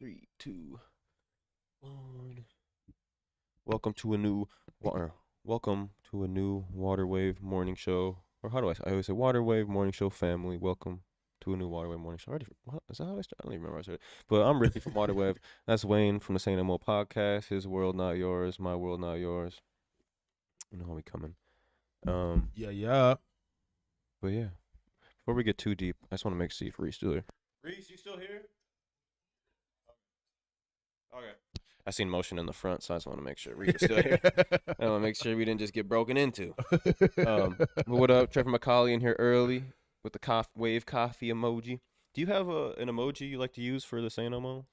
Three, two, one. Welcome to a new water. Welcome to a new Water Wave morning show. Or how do I say? I always say Water Wave morning show family. Welcome to a new Water Wave morning show. What is that how I start? I don't even remember how I said it. But I'm Ricky from Water Wave. That's Wayne from the Saint Elmo podcast. His world, not yours. My world, not yours. You know how we coming. Yeah. But yeah, before we get too deep, I just want to make see if Reese still here. Reese, you still here? Okay. I seen motion in the front, so I just want to make sure Reese is still here. I want to make sure we didn't just get broken into. But what up, Trevor McCauley in here early with the wave coffee emoji. Do you have an emoji you like to use for the Saint Elmo?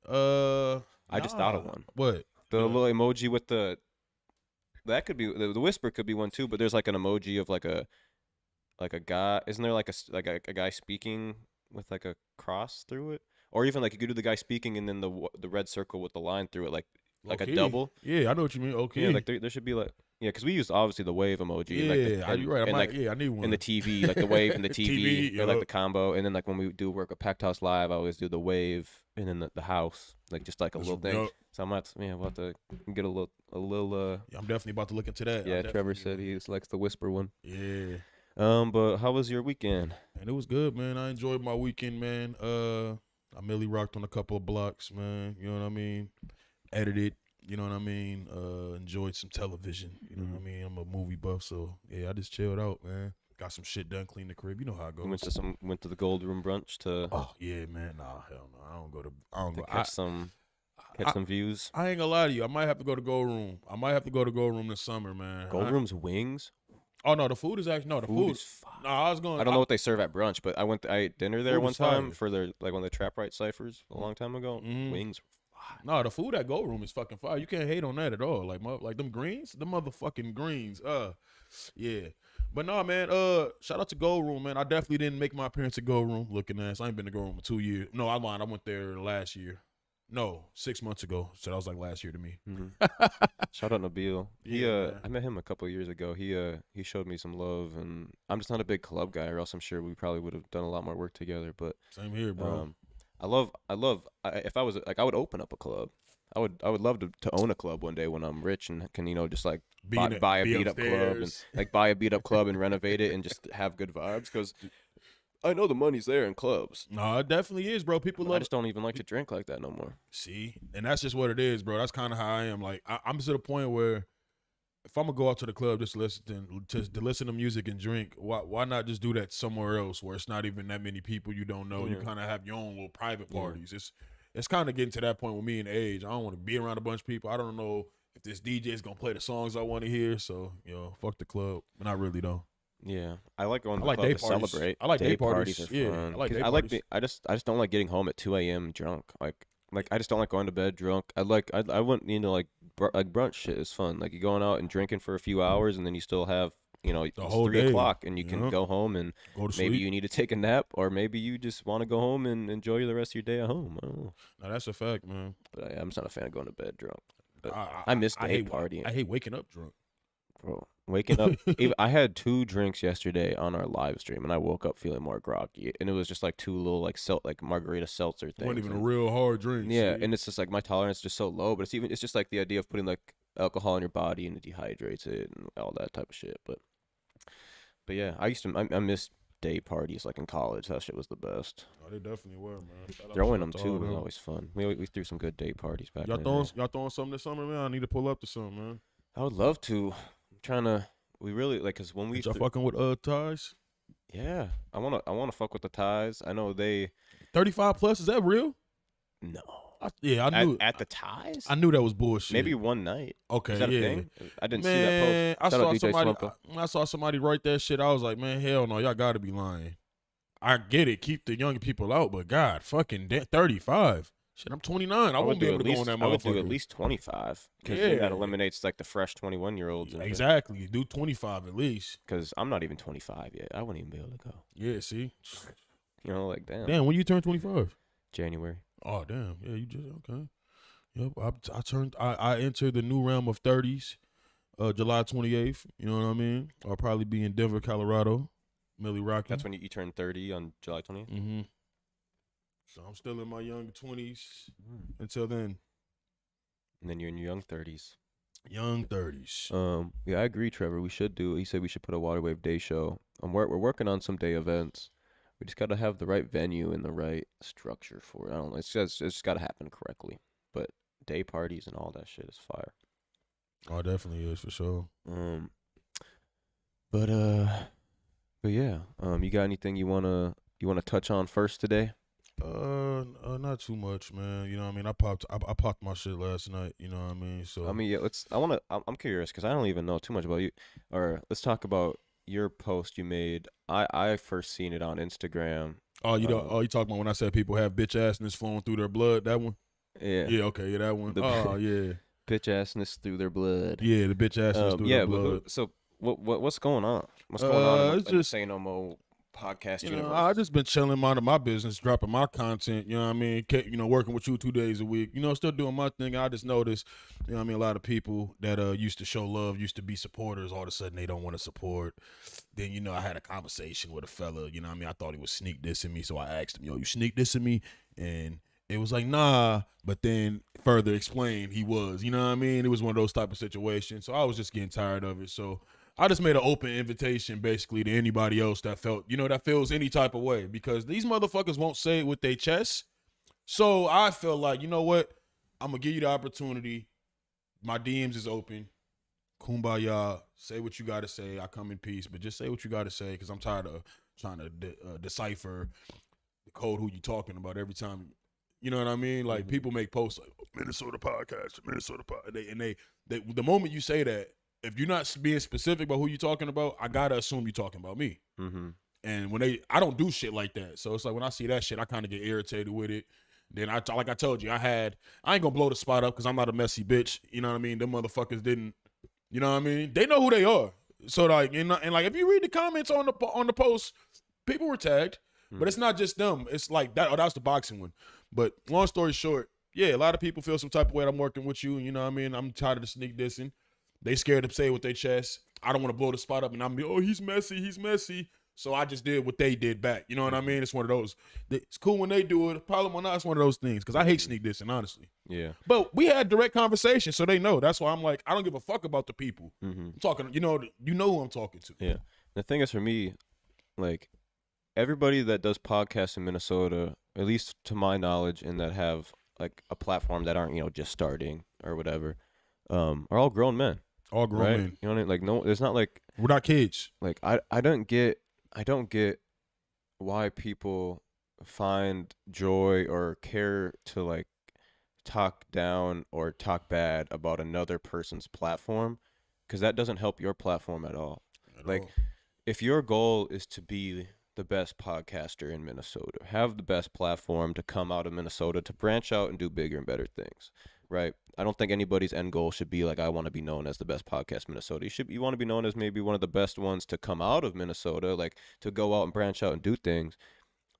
I just thought of one. What? The little emoji with that could be the whisper could be one too, but there's like an emoji of like a guy. Isn't there like a guy speaking with like a cross through it? Or even like you could do the guy speaking and then the red circle with the line through it, like okay. a double. Yeah, I know what you mean. Okay. Yeah, like there should be because we used obviously the wave emoji. Yeah, you're right. I need one. In the TV, like the wave and the TV, or like yep. the combo. And then like when we do work at Packed House Live, I always do the wave and then the house, like just like a little thing. Yep. So I'm about to get a little. Yeah, I'm definitely about to look into that. Yeah, Trevor said he likes the whisper one. Yeah. But how was your weekend? And it was good, man. I enjoyed my weekend, man. I merely rocked on a couple of blocks, man. You know what I mean? Edited, you know what I mean? Enjoyed some television. You know what I mean? I'm a movie buff, so yeah, I just chilled out, man. Got some shit done, cleaned the crib. You know how it goes. Went to the Gold Room brunch to. Oh yeah, man. Nah, hell no. I don't go. Catch some views. I ain't gonna lie to you. I might have to go to Gold Room. I might have to go to Gold Room this summer, man. Gold Room's wings. Oh no, the food is actually the food. Is fire. No, I was going. I don't know what they serve at brunch, but I ate dinner there Food one is time fire. for their one of the Trap Right ciphers a long time ago. Mhm. Wings. No, the food at Gold Room is fucking fire. You can't hate on that at all. Like them greens, the motherfucking greens. Yeah. But no, man. Shout out to Gold Room, man. I definitely didn't make my appearance at Gold Room looking ass. I ain't been to Gold Room in 2 years. No, I lied. I went there last year. No, 6 months ago. So that was like last year to me. Mm-hmm. Shout out Nabil. Yeah, I met him a couple of years ago. He showed me some love, and I'm just not a big club guy, or else I'm sure we probably would have done a lot more work together. But Same here, bro. if I was like I would open up a club. I would love to own a club one day when I'm rich and can just like buy a beat up club and like buy a beat up club and renovate it and just have good vibes because I know the money's there in clubs. No, it definitely is, bro. People love. I just don't even like to drink like that no more. See, and that's just what it is, bro. That's kind of how I am. Like I'm to the point where if I'm gonna go out to the club just to listen to music and drink, why not just do that somewhere else where it's not even that many people you don't know? Yeah. You kind of have your own little private parties. It's kind of getting to that point with me and age. I don't want to be around a bunch of people. I don't know if this DJ is gonna play the songs I want to hear. So fuck the club. But not really though. Yeah, I like going to I the like club day to parties. celebrate. I like day parties. Are Yeah, fun. I like 'Cause day I like parties. I just don't like getting home at 2 a.m. drunk. Like I just don't like going to bed drunk. I wouldn't like brunch shit is fun. Like you going out and drinking for a few hours and then you still have it's whole 3 day. o'clock and you can go home and Go to maybe sleep. you need to take a nap or maybe you just want to go home and enjoy the rest of your day at home. I don't know. No, that's a fact, man. But I'm just not a fan of going to bed drunk. But I I miss I day hate partying. I hate waking up drunk. Bro, waking up. I had 2 drinks yesterday on our live stream, and I woke up feeling more groggy. And it was just like 2 little like margarita seltzer things. It wasn't even a and- real hard drink. yeah, see? and it's just like my tolerance is just so low. But it's just like the idea of putting like alcohol in your body and it dehydrates it and all that type of shit. But yeah, I miss day parties like in college. That shit was the best. Oh, they definitely were, man. Throwing them to too all was them. always fun. We threw some good day parties back. Y'all in the throwing day. y'all throwing something this summer, man? I need to pull up to something, man. I would love to. I'm trying to. We really like because when we Y'all fucking with ties? yeah, I wanna fuck with the ties. I know they 35 plus, is that real? no. I knew At the ties. I knew that was bullshit. Maybe one night. Okay, Is that yeah. a thing? I didn't see Man, that post. Shout out DJ Slumpa. I saw somebody write that shit. I was like, man, hell no, y'all gotta be lying. I get it, keep the young people out, but God, fucking 35. Shit, I'm 29. I wouldn't be able to go on that I would do motherfucker. at least 25 because Yeah. that eliminates like the fresh 21-year-olds. Exactly. Do 25 at least. Because I'm not even 25 yet. I wouldn't even be able to go. Yeah, see? Like damn. Damn, when you turn 25? January. Oh, damn. Yeah, you just, okay. Yep, I entered the new realm of 30s, July 28th. You know what I mean? I'll probably be in Denver, Colorado, Millie Rocky. That's when you turn 30 on July 20th. Mm-hmm. So I'm still in my young 20s Mm. until then. And then you're in your young 30s. Young 30s. Yeah, I agree, Trevor. We should do. He said we should put a Water Wave Day show. We're working on some day events. We just got to have the right venue and the right structure for it. I don't know. It's just got to happen correctly. But day parties and all that shit is fire. Oh, it definitely is for sure. But yeah. You got anything you wanna touch on first today? Not too much, man. You know what I mean? I popped my shit last night. You know what I mean? So I mean, yeah. I'm curious because I don't even know too much about you. Or let's talk about your post you made. I first seen it on Instagram. Oh, you talking about when I said people have bitch assness flowing through their blood? That one? Yeah. Yeah. Okay. Yeah, that one. The- Oh, yeah. Bitch assness through their blood. Yeah, the bitch assness through their but blood. so what's going on? What's going on in It's the just Say No Mo podcast You universe? know, I just been chilling, minding my business, dropping my content. You know what I mean? Working with you 2 days a week. You know, still doing my thing. I just noticed, you know what I mean, a lot of people that used to show love, used to be supporters, all of a sudden they don't want to support. Then, you know, I had a conversation with a fella, you know what I mean? I thought he was sneak dissing me, so I asked him, yo, you sneak dissing me? And it was like, nah, but then further explained he was, you know what I mean? It was one of those type of situations. So I was just getting tired of it. So I just made an open invitation basically to anybody else that feels any type of way, because these motherfuckers won't say it with their chest. So I feel like, you know what? I'm going to give you the opportunity. My DMs is open. Kumbaya. Say what you got to say. I come in peace, but just say what you got to say, because I'm tired of trying to decipher the code who you talking about every time. You know what I mean? Like, people make posts like Minnesota podcast, and they the moment you say that, if you're not being specific about who you're talking about, I gotta assume you're talking about me. Mm-hmm. And I don't do shit like that. So it's like when I see that shit, I kind of get irritated with it. Then like I told you, I ain't gonna blow the spot up because I'm not a messy bitch. You know what I mean? Them motherfuckers didn't. You know what I mean? They know who they are. So like, and like, if you read the comments on the post, people were tagged, but it's not just them. It's like that. Oh, that was the boxing one. But long story short, yeah, a lot of people feel some type of way that I'm working with you. You know what I mean? I'm tired of the sneak dissing. They scared to say it with their chest. I don't want to blow the spot up and I'm like, oh, he's messy. So I just did what they did back. You know what I mean? It's one of those. It's cool when they do it. The problem when not, it's one of those things. Because I hate sneak dissing, honestly. Yeah. But we had direct conversation, so they know. That's why I'm like, I don't give a fuck about the people. Mm-hmm. I'm talking, you know who I'm talking to. Yeah. The thing is, for me, like, everybody that does podcasts in Minnesota, at least to my knowledge, and that have like a platform that aren't, just starting or whatever, are all grown men. All grown right? men. You know what I mean? Like, no, it's not like we're not kids. Like, I don't get why people find joy or care to like talk down or talk bad about another person's platform, because that doesn't help your platform at all. If your goal is to be the best podcaster in Minnesota, have the best platform to come out of Minnesota, to branch out and do bigger and better things, right? I don't think anybody's end goal should be like, I want to be known as the best podcast in Minnesota. You want to be known as maybe one of the best ones to come out of Minnesota, like to go out and branch out and do things.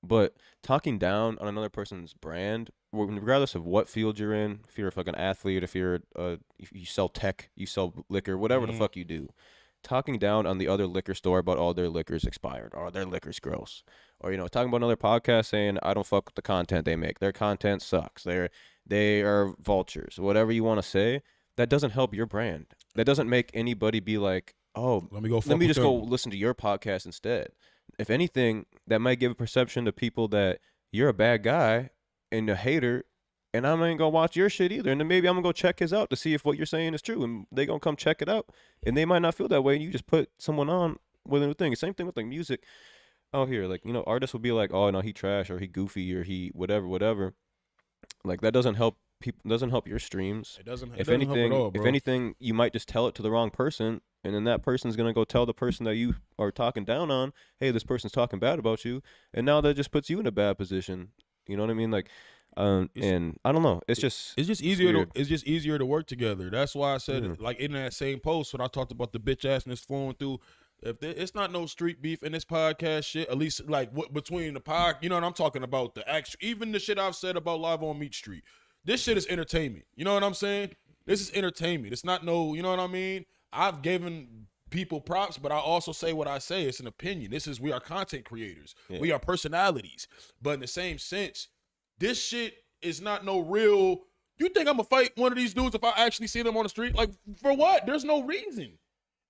But talking down on another person's brand, regardless of what field you're in, if you're a fucking athlete, if you sell tech, you sell liquor, whatever the fuck you do, talking down on the other liquor store about all their liquor's expired or their liquor's gross, or talking about another podcast saying I don't fuck with the content they make, their content sucks, they are vultures, whatever you want to say, that doesn't help your brand. That doesn't make anybody be like, oh, let me just go listen to your podcast instead. If anything, that might give a perception to people that you're a bad guy and a hater, and I'm ain't gonna watch your shit either. And then maybe I'm gonna go check his out to see if what you're saying is true, and they gonna come check it out, and they might not feel that way. And you just put someone on with a new thing. Same thing with like music out here. Like, artists will be like, oh no, he trash or he goofy or he whatever. Like, that doesn't help people. Doesn't help your streams. It doesn't. If anything, you might just tell it to the wrong person, and then that person's gonna go tell the person that you are talking down on, hey, this person's talking bad about you, and now that just puts you in a bad position. You know what I mean? Like, and I don't know. It's just easier to work together. That's why I said like in that same post when I talked about the bitch assness flowing through. It's not no street beef in this podcast shit, at least like between the pod, you know what I'm talking about, the actual, even the shit I've said about Live on Meat Street. This shit is entertainment. You know what I'm saying? This is entertainment. It's not no, you know what I mean? I've given people props, but I also say what I say. It's an opinion. We are content creators. Yeah. We are personalities. But in the same sense, this shit is not no real. You think I'm gonna fight one of these dudes if I actually see them on the street? Like, for what? There's no reason.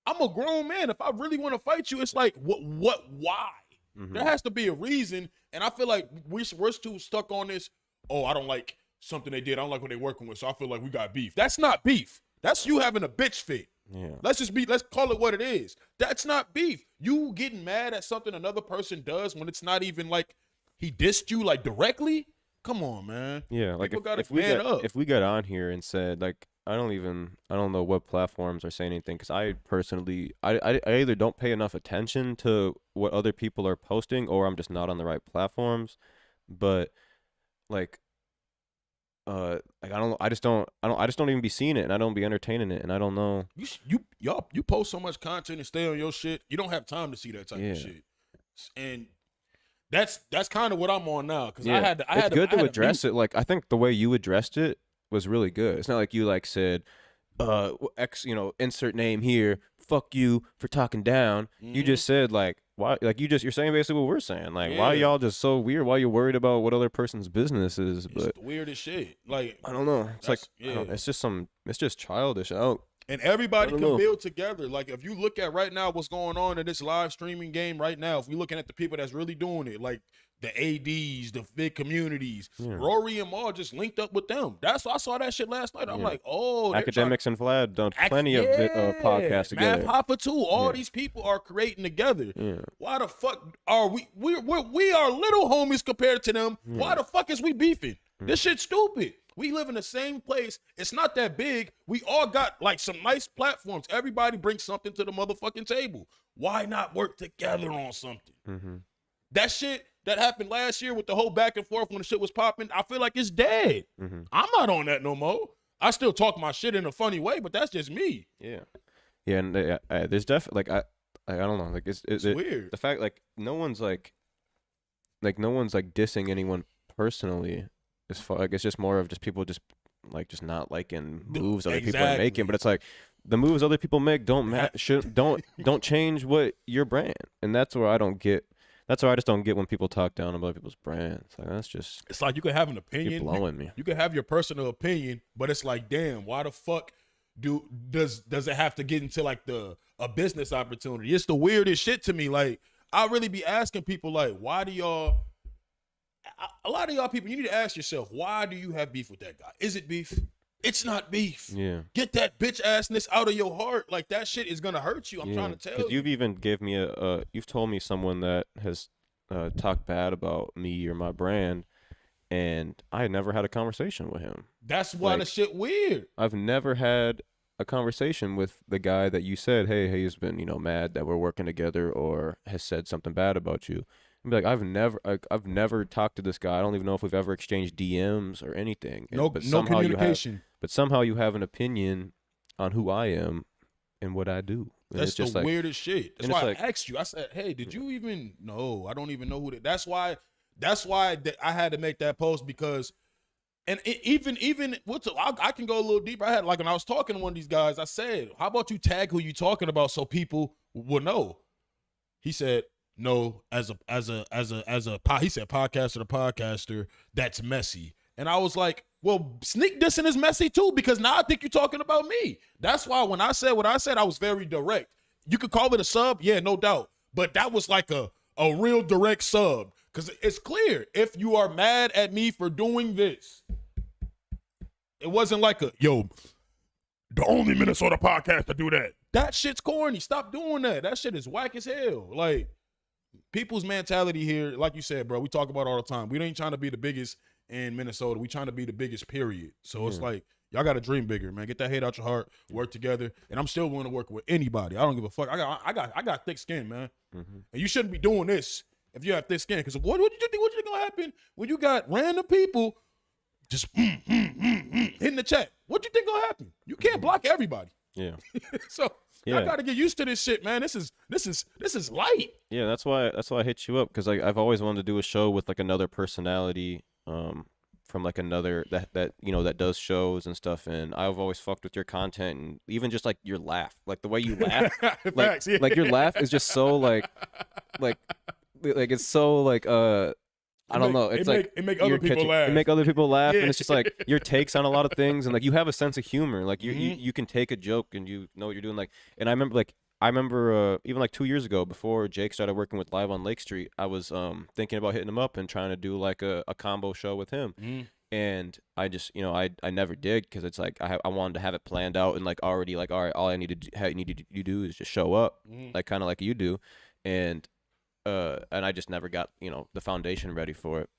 I'm a grown man. If I really want to fight you, it's like, why? There has to be a reason. And I feel like we're too stuck on this. Oh, I don't like something they did. I don't like what they're working with. So I feel like we got beef. That's not beef. That's you having a bitch fit. Yeah. Let's call it what it is. That's not beef. You getting mad at something another person does when it's not even like he dissed you like directly. Come on, man. Yeah, like if we got on here and said like I don't know what platforms are saying anything because I personally I either don't pay enough attention to what other people are posting or I'm just not on the right platforms, but like like I just don't even be seeing it and I don't be entertaining it and I don't know. You post so much content and stay on your shit. You don't have time to see that type of shit, and that's kind of what I'm on now because it's good to address it. Like I think the way you addressed it was really good. It's not like you like said, insert name here. Fuck you for talking down. You just said like why? Like you're saying basically what we're saying. Like why y'all just so weird? Why you worried about what other person's business is? But it's the weirdest shit. Like I don't know. It's like it's just childish. And everybody can build together. Like if you look at right now what's going on in this live streaming game right now, if we're looking at the people that's really doing it, like the ADs, the big communities, Rory and Maul just linked up with them. I saw that shit last night. I'm like, oh, Academics and Vlad done plenty of podcasts together. Math Hoffa too. All these people are creating together. Yeah. Why the fuck are we are little homies compared to them? Yeah. Why the fuck is we beefing? This shit's stupid. We live in the same place. It's not that big. We all got like some nice platforms. Everybody brings something to the motherfucking table. Why not work together on something? That shit that happened last year with the whole back and forth when the shit was popping, I feel like it's dead. I'm not on that no more. I still talk my shit in a funny way, but that's just me. Yeah. Yeah, and there's definitely like I don't know, like it's weird. The fact like no one's dissing anyone personally. As far like it's just more of just people just not liking moves other people are making, but it's like the moves other people make don't change what your brand, and that's where I don't get. That's why I just don't get when people talk down about people's brands. Like that's just. It's like you could have an opinion. You're blowing me. You could have your personal opinion, but it's like, damn, why the fuck does it have to get into like a business opportunity? It's the weirdest shit to me. Like I really be asking people like, why do y'all? A lot of y'all people, you need to ask yourself, why do you have beef with that guy? Is it beef? It's not beef. Yeah. Get that bitch assness out of your heart. Like that shit is gonna hurt you. I'm trying to tell you. Because you've even gave me you've told me someone that has talked bad about me or my brand, and I had never had a conversation with him. That's why the shit weird. I've never had a conversation with the guy that you said, hey, he's been mad that we're working together or has said something bad about you. Be like, I've never talked to this guy. I don't even know if we've ever exchanged DMs or anything. No communication. But somehow you have an opinion on who I am and what I do. And that's it's just the like, weirdest shit. That's why I asked you. I said, hey, did you even know? I don't even know who that. That's why I had to make that post because, and I can go a little deeper. I had like when I was talking to one of these guys, I said, how about you tag who you talking about so people will know? He said, no, he said podcaster to podcaster, that's messy. And I was like, well, sneak dissing is messy too, because now I think you're talking about me. That's why when I said what I said, I was very direct. You could call it a sub, yeah, no doubt. But that was like a real direct sub. Because it's clear, if you are mad at me for doing this, it wasn't like the only Minnesota podcast to do that. That shit's corny. Stop doing that. That shit is whack as hell. Like, people's mentality here, like you said, bro, we talk about it all the time. We ain't trying to be the biggest in Minnesota. We trying to be the biggest, period. So it's like, y'all got to dream bigger, man. Get that hate out your heart. Work together. And I'm still willing to work with anybody. I don't give a fuck. I got thick skin, man. And you shouldn't be doing this if you have thick skin. Because what do you think gonna happen when you got random people just hitting the chat? What do you think gonna happen? You can't block everybody. Yeah. So I gotta get used to this shit, man. This is light. Yeah, that's why I hit you up, because I've always wanted to do a show with like another personality, from like another that does shows and stuff, and I've always fucked with your content, and even just like your laugh, like the way you laugh, like your laugh is just so like it's so like I don't know. It's like it make other you're people catching- laugh. It make other people laugh, Yeah. and it's just like your takes on a lot of things, and like you have a sense of humor. Like you Mhm. you can take a joke and you know what you're doing. Like, and I remember even like 2 years ago before Jake started working with Live on Lake Street, I was thinking about hitting him up and trying to do like a combo show with him. Mhm. And I just I never did because it's like I wanted to have it planned out and like already like all right, all I need to you do is just show up, Mhm. like kind of like you do, and I just never got the foundation ready for it.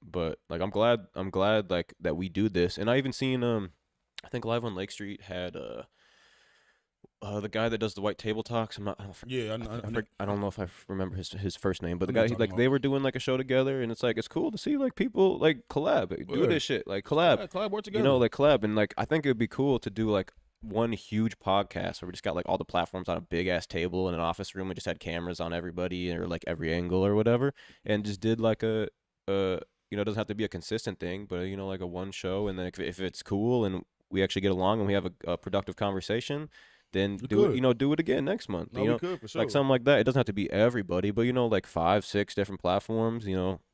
But like I'm glad like that we do this. And I even seen I think Live on Lake Street had the guy that does the white table talks. Yeah, I don't know if I remember his first name, but I the know guy what he, you're like talking they were doing like a show together, and it's like it's cool to see like people like collab, do Yeah. this shit, like collab, Collab work together. like collab. And like I think it would be cool to do like one huge podcast where we just got like all the platforms on a big ass table in an office room and just had cameras on everybody or like every angle or whatever, and just did like a it doesn't have to be a consistent thing, but like a one show. And then if it's cool and we actually get along and we have a productive conversation, then We do could. it do it again next month. No, we could for sure. Like something like that. It doesn't have to be everybody, but like 5-6 different platforms,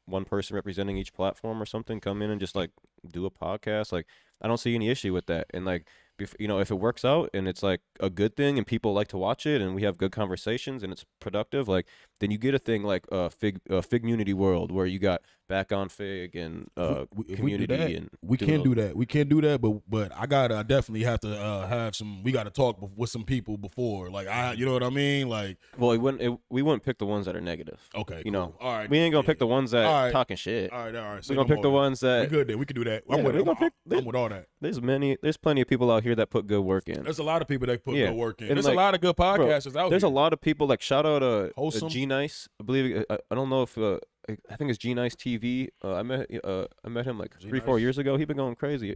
one person representing each platform or something, come in and just like do a podcast. Like I don't see any issue with that. And like if it works out and it's like a good thing and people like to watch it and we have good conversations and it's productive, like then you get a thing like Fig Unity World where you got Back on Fig and If we do Community that, and we doing can all- do that. We can do that, but I definitely have to have some. We got to talk with some people before, like you know what I mean? Like, Well, we wouldn't pick the ones that are negative. okay, You know, cool. All right, We ain't gonna yeah. pick the ones that All right. talking shit. All right. We're gonna pick the ones We that good then. We can do that. Yeah, I'm with we it. gonna pick- I'm with all that. there's plenty of people out here that put good work in. There's a lot of people that put Yeah. good work in. And, There's like, a lot of good podcasters out There's here. a lot of people like shout out Wholesome. G Nice. I believe I don't know if I think it's G Nice TV. I met him like G 3-4 Nice. years ago. He been going crazy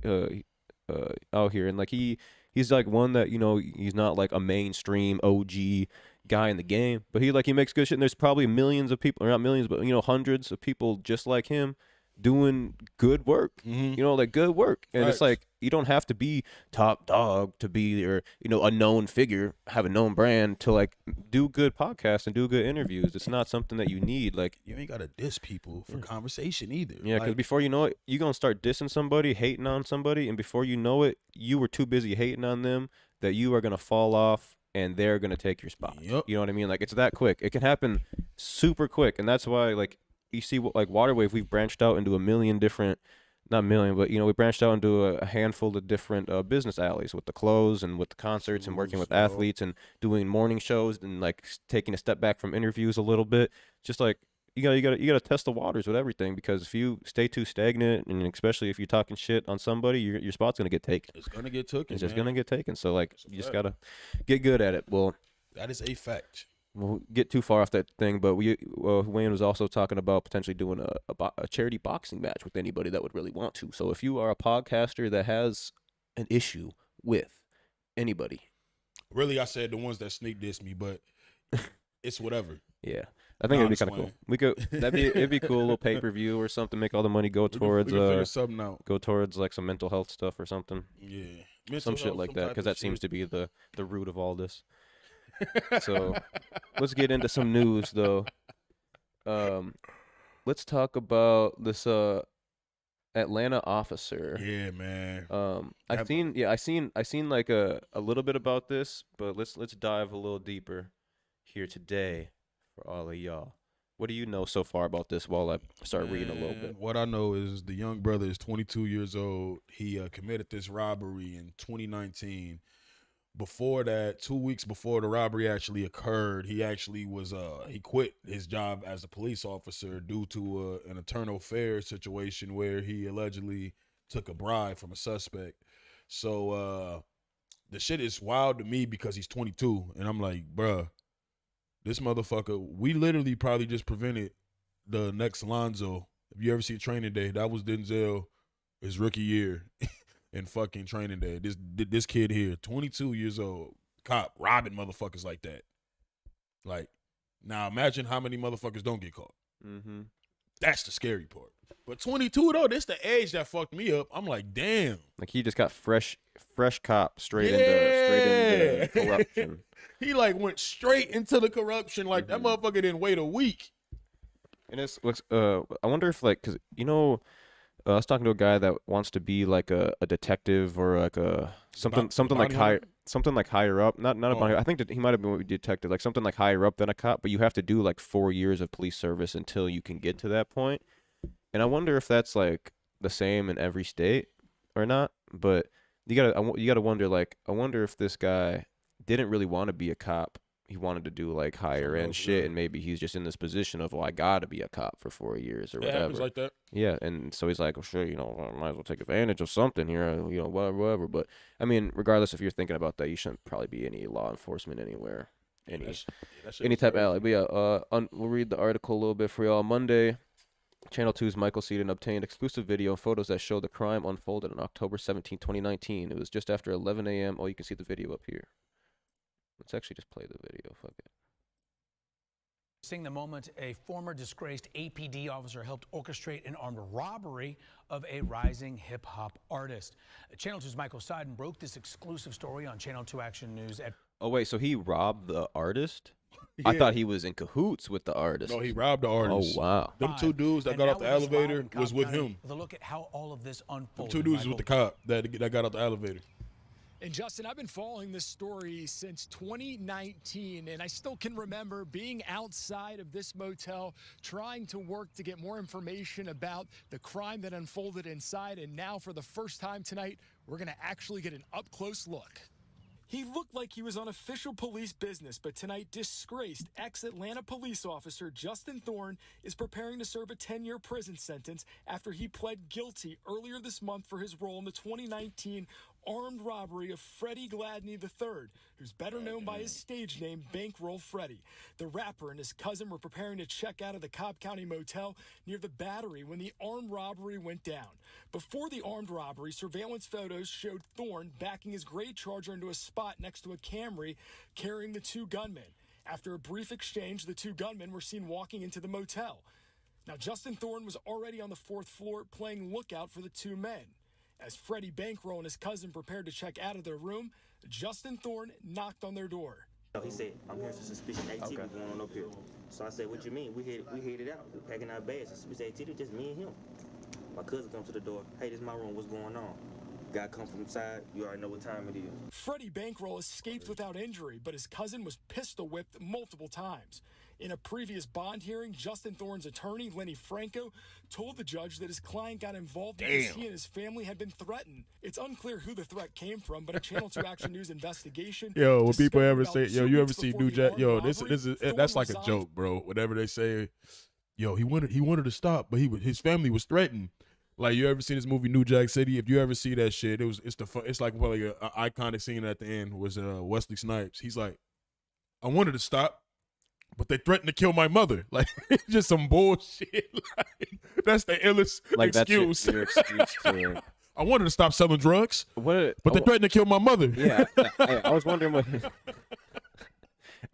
out here, and like he's like one that he's not like a mainstream OG guy in the game, but he makes good shit. And there's probably millions of people, or not millions, but hundreds of people just like him doing good work. Mhm. Like good work. And it's Facts. like you don't have to be top dog to be or a known figure, have a known brand to like do good podcasts and do good interviews. It's not something that you need. Like You ain't gotta diss people for conversation either. yeah, because Like, before you know it, you're gonna start dissing somebody, hating on somebody, and before you know it, you were too busy hating on them that you are gonna fall off and they're gonna take your spot. Yep. You know what I mean? Like it's that quick. It can happen super quick, and that's why like you see what like Waterwave, we've branched out into a million different, not million, but we branched out into a handful of different business alleys with the clothes and with the concerts and working with Clothes, athletes and doing morning shows and like taking a step back from interviews a little bit. Just like you gotta test the waters with everything, because if you stay too stagnant, and especially if you're talking shit on somebody, your spot's gonna get taken. it's gonna get taken. It's just man. gonna get taken. So like That's a you just fact. gotta get good at it. Well, That is a fact. we'll get too far off that thing, but Wayne was also talking about potentially doing a charity boxing match with anybody that would really want to. So if you are a podcaster that has an issue with anybody, Really, I said the ones that sneak diss me, but it's whatever. yeah, I think it'd be Honest kind of cool. Wayne. We could it'd be cool, a little pay per view or something. Make all the money go We can towards figure something out. like some mental health stuff or something, Yeah, some shit like that, because that seems to be the root of all this. So let's get into some news though. Let's talk about this Atlanta officer. Yeah, man. I That- seen like a little bit about this, but let's dive a little deeper here today for all of y'all. What do you know so far about this while I start reading a little Man, bit? What I know is the young brother is 22 years old. He committed this robbery in 2019. Before that, 2 weeks before the robbery actually occurred, he actually was he quit his job as a police officer due to an internal affairs situation where he allegedly took a bribe from a suspect. So the shit is wild to me because he's 22, and I'm like, bruh, this motherfucker, we literally probably just prevented the next Lonzo. If you ever see Training Day, that was Denzel his rookie year in fucking Training Day. This kid here, 22 years old, cop robbing motherfuckers like that. Like, now imagine how many motherfuckers don't get caught. Mm-hmm. That's the scary part. But 22 though, this the age that fucked me up. I'm like, damn. Like he just got fresh cop straight into Yeah. corruption. He like went straight into the corruption. Like that motherfucker didn't wait a week. And it's looks. I wonder if like, cause I was talking to a guy that wants to be like a detective or like a something like bounty hunter? higher up. Not a Oh, bounty. I think that he might have been a detective, like something like higher up than a cop. But you have to do like 4 years of police service until you can get to that point. And I wonder if that's like the same in every state or not. But you gotta wonder, like, I wonder if this guy didn't really want to be a cop. He wanted to do like higher something end else. Yeah, shit, and maybe he's just in this position of, well, I gotta be a cop for 4 years or it happens whatever. like that. Yeah, and so he's like, well, sure, I might as well take advantage of something here, whatever, whatever. But I mean, regardless if you're thinking about that, you shouldn't probably be any law enforcement anywhere, Yeah, any that shit any was type of ally. crazy. But yeah, we'll read the article a little bit for y'all. Monday, Channel 2's Michael Seaton obtained exclusive video and photos that show the crime unfolded on October 17, 2019. It was just after 11 a.m. Oh, you can see the video up here. Let's actually just play the video. Fuck it. Seeing the moment a former disgraced APD officer helped orchestrate an armed robbery of a rising hip-hop artist. Channel 2's Michael Seaton broke this exclusive story on Channel 2 Action News at Oh, wait, so he robbed the artist? I Yeah. thought he was in cahoots with the artist. No, he robbed the artist. Oh, wow. Them two dudes that And got now off the with us live elevator in Cobb was with County him. with a look at how all of this Them unfolded. two dudes was with the Michael. cop that got off the elevator. And Justin, I've been following this story since 2019, and I still can remember being outside of this motel trying to work to get more information about the crime that unfolded inside. And now, for the first time tonight, we're going to actually get an up-close look. He looked like he was on official police business, but tonight, disgraced ex-Atlanta police officer Justin Thorne is preparing to serve a 10-year prison sentence after he pled guilty earlier this month for his role in the 2019 armed robbery of Freddie Gladney III, who's better known by his stage name Bankroll Freddie. The rapper and his cousin were preparing to check out of the Cobb County motel near the Battery when the armed robbery went down. Before the armed robbery, surveillance photos showed Thorne backing his gray Charger into a spot next to a Camry carrying the two gunmen. After a brief exchange, the two gunmen were seen walking into the motel. Now, Justin Thorne was already on the fourth floor playing lookout for the two men. As Freddie Bankroll and his cousin prepared to check out of their room, Justin Thorne knocked on their door. He said, I'm hearing some suspicious activity going on up here. So I said, what you mean? We headed out. We're packing our bags. Suspicious activity, just me and him. My cousin comes to the door. Hey, this is my room. What's going on? Guy come from inside. You already know what time it is. Freddie Bankroll escaped without injury, but his cousin was pistol whipped multiple times. In a previous bond hearing, Justin Thorne's attorney, Lenny Franco, told the judge that his client got involved because he and his family had been threatened. It's unclear who the threat came from, but a Channel 2 Action News investigation. Yo, when people discovered ever about say, 2 yo, you ever weeks see before New the Jack? armed Yo, robbery, that's Thorne like a resigned. joke, bro. Whatever they say, yo, he wanted to stop, but his family was threatened. Like, you ever seen this movie New Jack City? If you ever see that shit, it's like probably an iconic scene at the end was Wesley Snipes. He's like, I wanted to stop, but they threatened to kill my mother. Like, it's just some bullshit. Like, that's the illest Like, excuse. that's your excuse to. I wanted to stop selling drugs, What? but they threatened to kill my mother. Yeah, I was wondering what.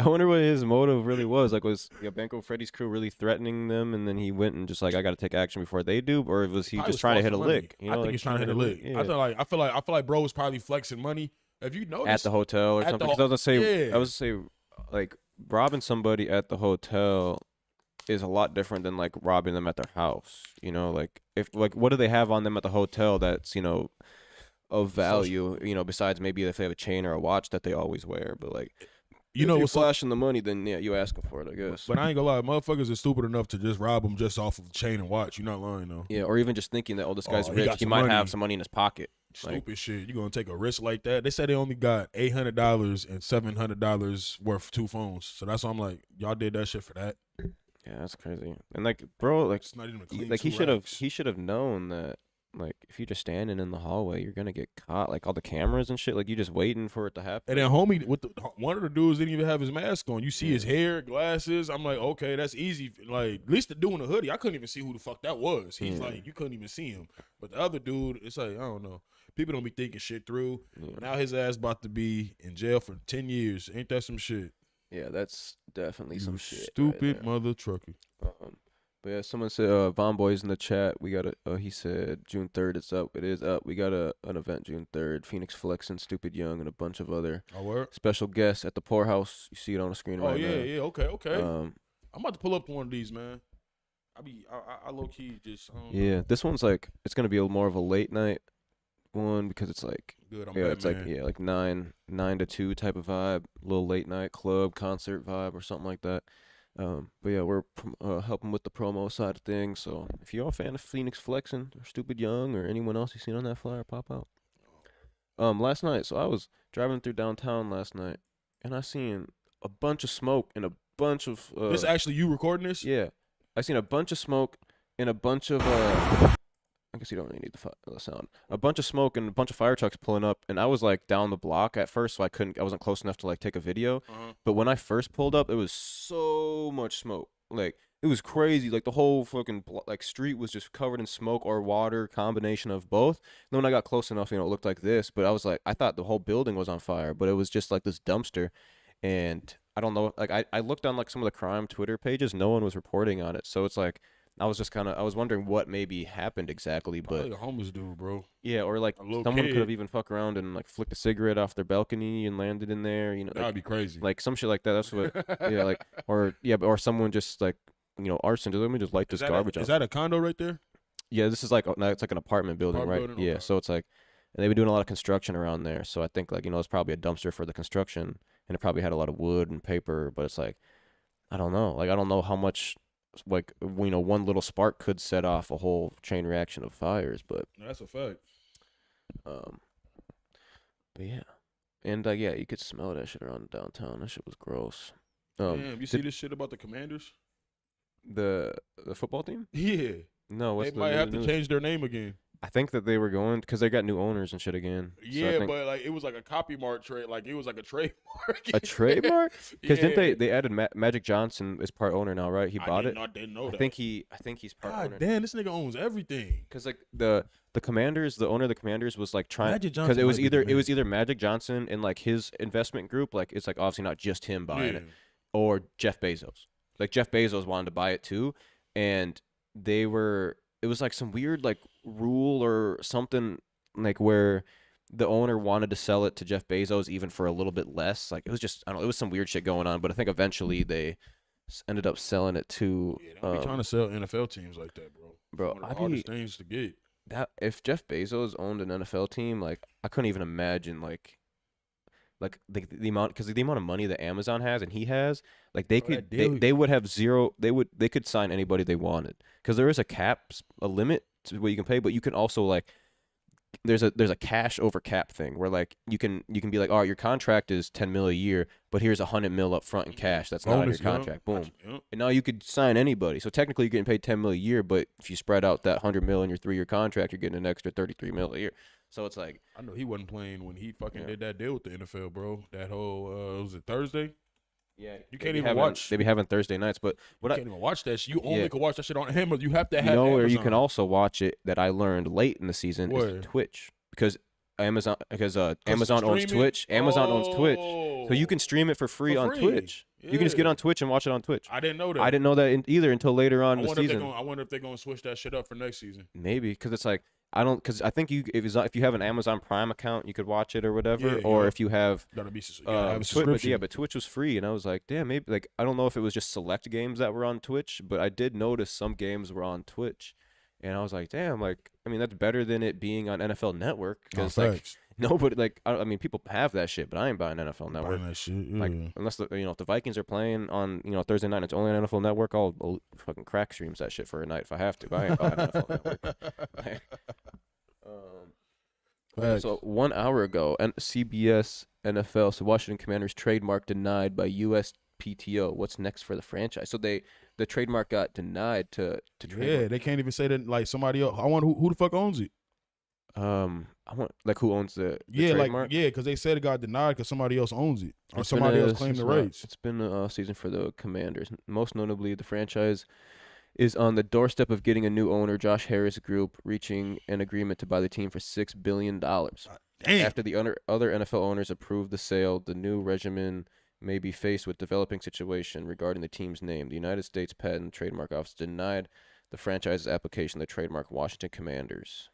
I wonder what his motive really was. Like, was Banco Freddy's crew really threatening them, and then he went and just like, I got to take action before they do, or was he Probably just trying to was hit a flexing money. lick? I think he's trying to hit a lick. Yeah. I feel like bro was probably flexing money. If you notice, At the hotel or At the something. 'Cause ho- I was gonna say, yeah. I was gonna say, like, robbing somebody at the hotel is a lot different than like robbing them at their house. Like, what do they have on them at the hotel that's of value? Besides maybe if they have a chain or a watch that they always wear, but like. you If know you're what's flashing the money, then yeah, you asking for it, I guess. But I ain't gonna lie, motherfuckers are stupid enough to just rob them just off of chain and watch. You're not lying though. Yeah, or even just thinking that, this guy's Oh, he rich, got he some might money. have some money in his pocket. Stupid shit. You gonna take a risk like that? They said they only got $800 and $700 worth of two phones. So that's why I'm like, y'all did that shit for that. Yeah, that's crazy. And like, bro, like, It's not even a clean he two should have racks. he should have known that, like, if you're just standing in the hallway, you're gonna get caught. Like, all the cameras and shit, like, you just waiting for it to happen. And then homie, one of the dudes didn't even have his mask on. You see his hair, glasses. I'm like, okay, that's easy. Like, at least the dude in the hoodie, I couldn't even see who the fuck that was. He's Yeah. like, you couldn't even see him. But the other dude, it's like, I don't know. People don't be thinking shit through. Yeah. Now his ass about to be in jail for 10 years. Ain't that some shit? Yeah, that's definitely some shit. right Stupid there. mother trucker. But yeah, someone said Von Boy's in the chat. We got he said June 3rd. It's up. It is up. We got an event June 3rd. Phoenix Flex and Stupid Young and a bunch of other Oh, word? special guests at the Poorhouse. You see it on the screen Oh, right yeah, now. yeah. Okay, okay. Um, I'm about to pull up to one of these, man. I low key just I don't Yeah, know. this one's like it's gonna be more of a late night one because it's like Good. I'm yeah, it's like Batman. like 9 to 2 type of vibe, little late night club concert vibe or something like that. But yeah, we're helping with the promo side of things. So if you're a fan of Phoenix Flexing or Stupid Young or anyone else you seen on that flyer, pop out. Last night, so I was driving through downtown last night, and I seen a bunch of smoke and a bunch of This actually you recording this? yeah, I seen a bunch of smoke and a bunch of I guess you don't really need the sound. A bunch of smoke and a bunch of fire trucks pulling up, and I was like down the block at first, so I wasn't close enough to like take a video. Uh-huh. But when I first pulled up, it was so much smoke, like it was crazy. Like the whole fucking like street was just covered in smoke or water, combination of both. And when I got close enough, it looked like this. But I was like, I thought the whole building was on fire, but it was just like this dumpster. And I don't know, like I looked on like some of the crime Twitter pages, no one was reporting on it. So it's like I was wondering what maybe happened exactly, but Probably a homeless dude, bro. yeah, or like A little someone could have kid. even fucked around and like flicked a cigarette off their balcony and landed in there, That'd like, be crazy. like some shit like that. That's what, yeah, like or someone just like arson. Let me just light this garbage Is off. that a condo right there? Yeah, this is like no, it's like an apartment building, Apartment right? building? Yeah, Okay. so it's like, and they've been doing a lot of construction around there. So I think like it's probably a dumpster for the construction, and it probably had a lot of wood and paper. But it's like I don't know, like I don't know how much like one little spark could set off a whole chain reaction of fires, but That's a fact. um, but yeah, and yeah, you could smell that shit around downtown. That shit was gross. Damn, you see this shit about the Commanders? The football team? Yeah. No, what's They the might have new to news? change their name again. I think that they were going because they got new owners and shit again. So I Yeah, think but like it was like a copy mark trade. Like it was like a trademark. a trademark. Because Yeah. didn't they added Magic Johnson is part owner now, right? He bought it. I didn't know I that. think he's part God owner. damn, this nigga owns everything. Because like the Commanders, the owner of the Commanders was like trying Magic because Johnson it was might be the either man. Magic Johnson and like his investment group, like it's like obviously not just him buying Yeah. it, or Jeff Bezos. Like Jeff Bezos wanted to buy it too, and it was like some weird like rule or something like where the owner wanted to sell it to Jeff Bezos even for a little bit less. Like it was just I don't know, it was some weird shit going on, but I think eventually they ended up selling it to Yeah, don't be trying to sell NFL teams like that, bro. bro, One of the I'd hardest be- things to get. that if Jeff Bezos owned an NFL team, like I couldn't even imagine like the amount because the amount of money that Amazon has and he has, like they Bro, that could deal- they would have zero. They could sign anybody they wanted because there is a limit to what you can pay, but you can also like there's a cash over cap thing where like you can be like, all right, your contract is 10 mil a year, but here's 100 mil up front in cash. That's not in your Bonus, yo. contract. Boom. Yup. And now you could sign anybody. So technically, you're getting paid 10 mil a year, but if you spread out that 100 mil in your 3-year contract, you're getting an extra 33 mil a year. So it's like, I know he wasn't playing when he fucking Yeah. did that deal with the NFL, bro. That whole was it Thursday? yeah, You can't even watch. They be having Thursday nights, but You what can't even watch that shit. You only Yeah. can watch that shit on Amazon. You have to have where you Amazon. can also watch it that I learned late in the season Where? is Twitch because Amazon it's Amazon owns streaming? Twitch. Amazon owns Twitch, so you can stream it for free For on free. Twitch. You can just get Yeah. on Twitch and watch it on Twitch. I didn't know that. I didn't know that either until later on I in the wonder, season. I wonder if they're gonna switch that shit up for next season. Maybe because it's like I don't because I think if you have an Amazon Prime account, you could watch it or whatever. Yeah, or yeah. if you have Gotta be. You gotta have a Twitch, subscription. but Twitch was free, and I was like, damn, maybe like I don't know if it was just select games that were on Twitch, but I did notice some games were on Twitch, and I was like, damn, like I mean that's better than it being on NFL Network because like nobody like I mean people have that shit, but I ain't buying NFL Network. Buying that shit. Yeah. Like unless if the Vikings are playing on Thursday night and it's only on NFL Network, I'll fucking crack streams that shit for a night if I have to. But I ain't buying NFL Network. Facts. So 1 hour ago, CBS NFL, so Washington Commanders trademark denied by USPTO. What's next for the franchise? So the trademark got denied to yeah, trademark. they can't even say that like somebody else. I wonder who the fuck owns it. I want like who owns the Yeah, trademark? like because they said it got denied because somebody else owns it or It's been somebody a- else claimed the rights. It's been a season for the Commanders. Most notably, the franchise is on the doorstep of getting a new owner, Josh Harris Group, reaching an agreement to buy the team for $6 billion. Damn. After the other NFL owners approved the sale, the new regimen may be faced with developing situation regarding the team's name. The United States Patent and Trademark Office denied the franchise's application to trademark Washington Commanders.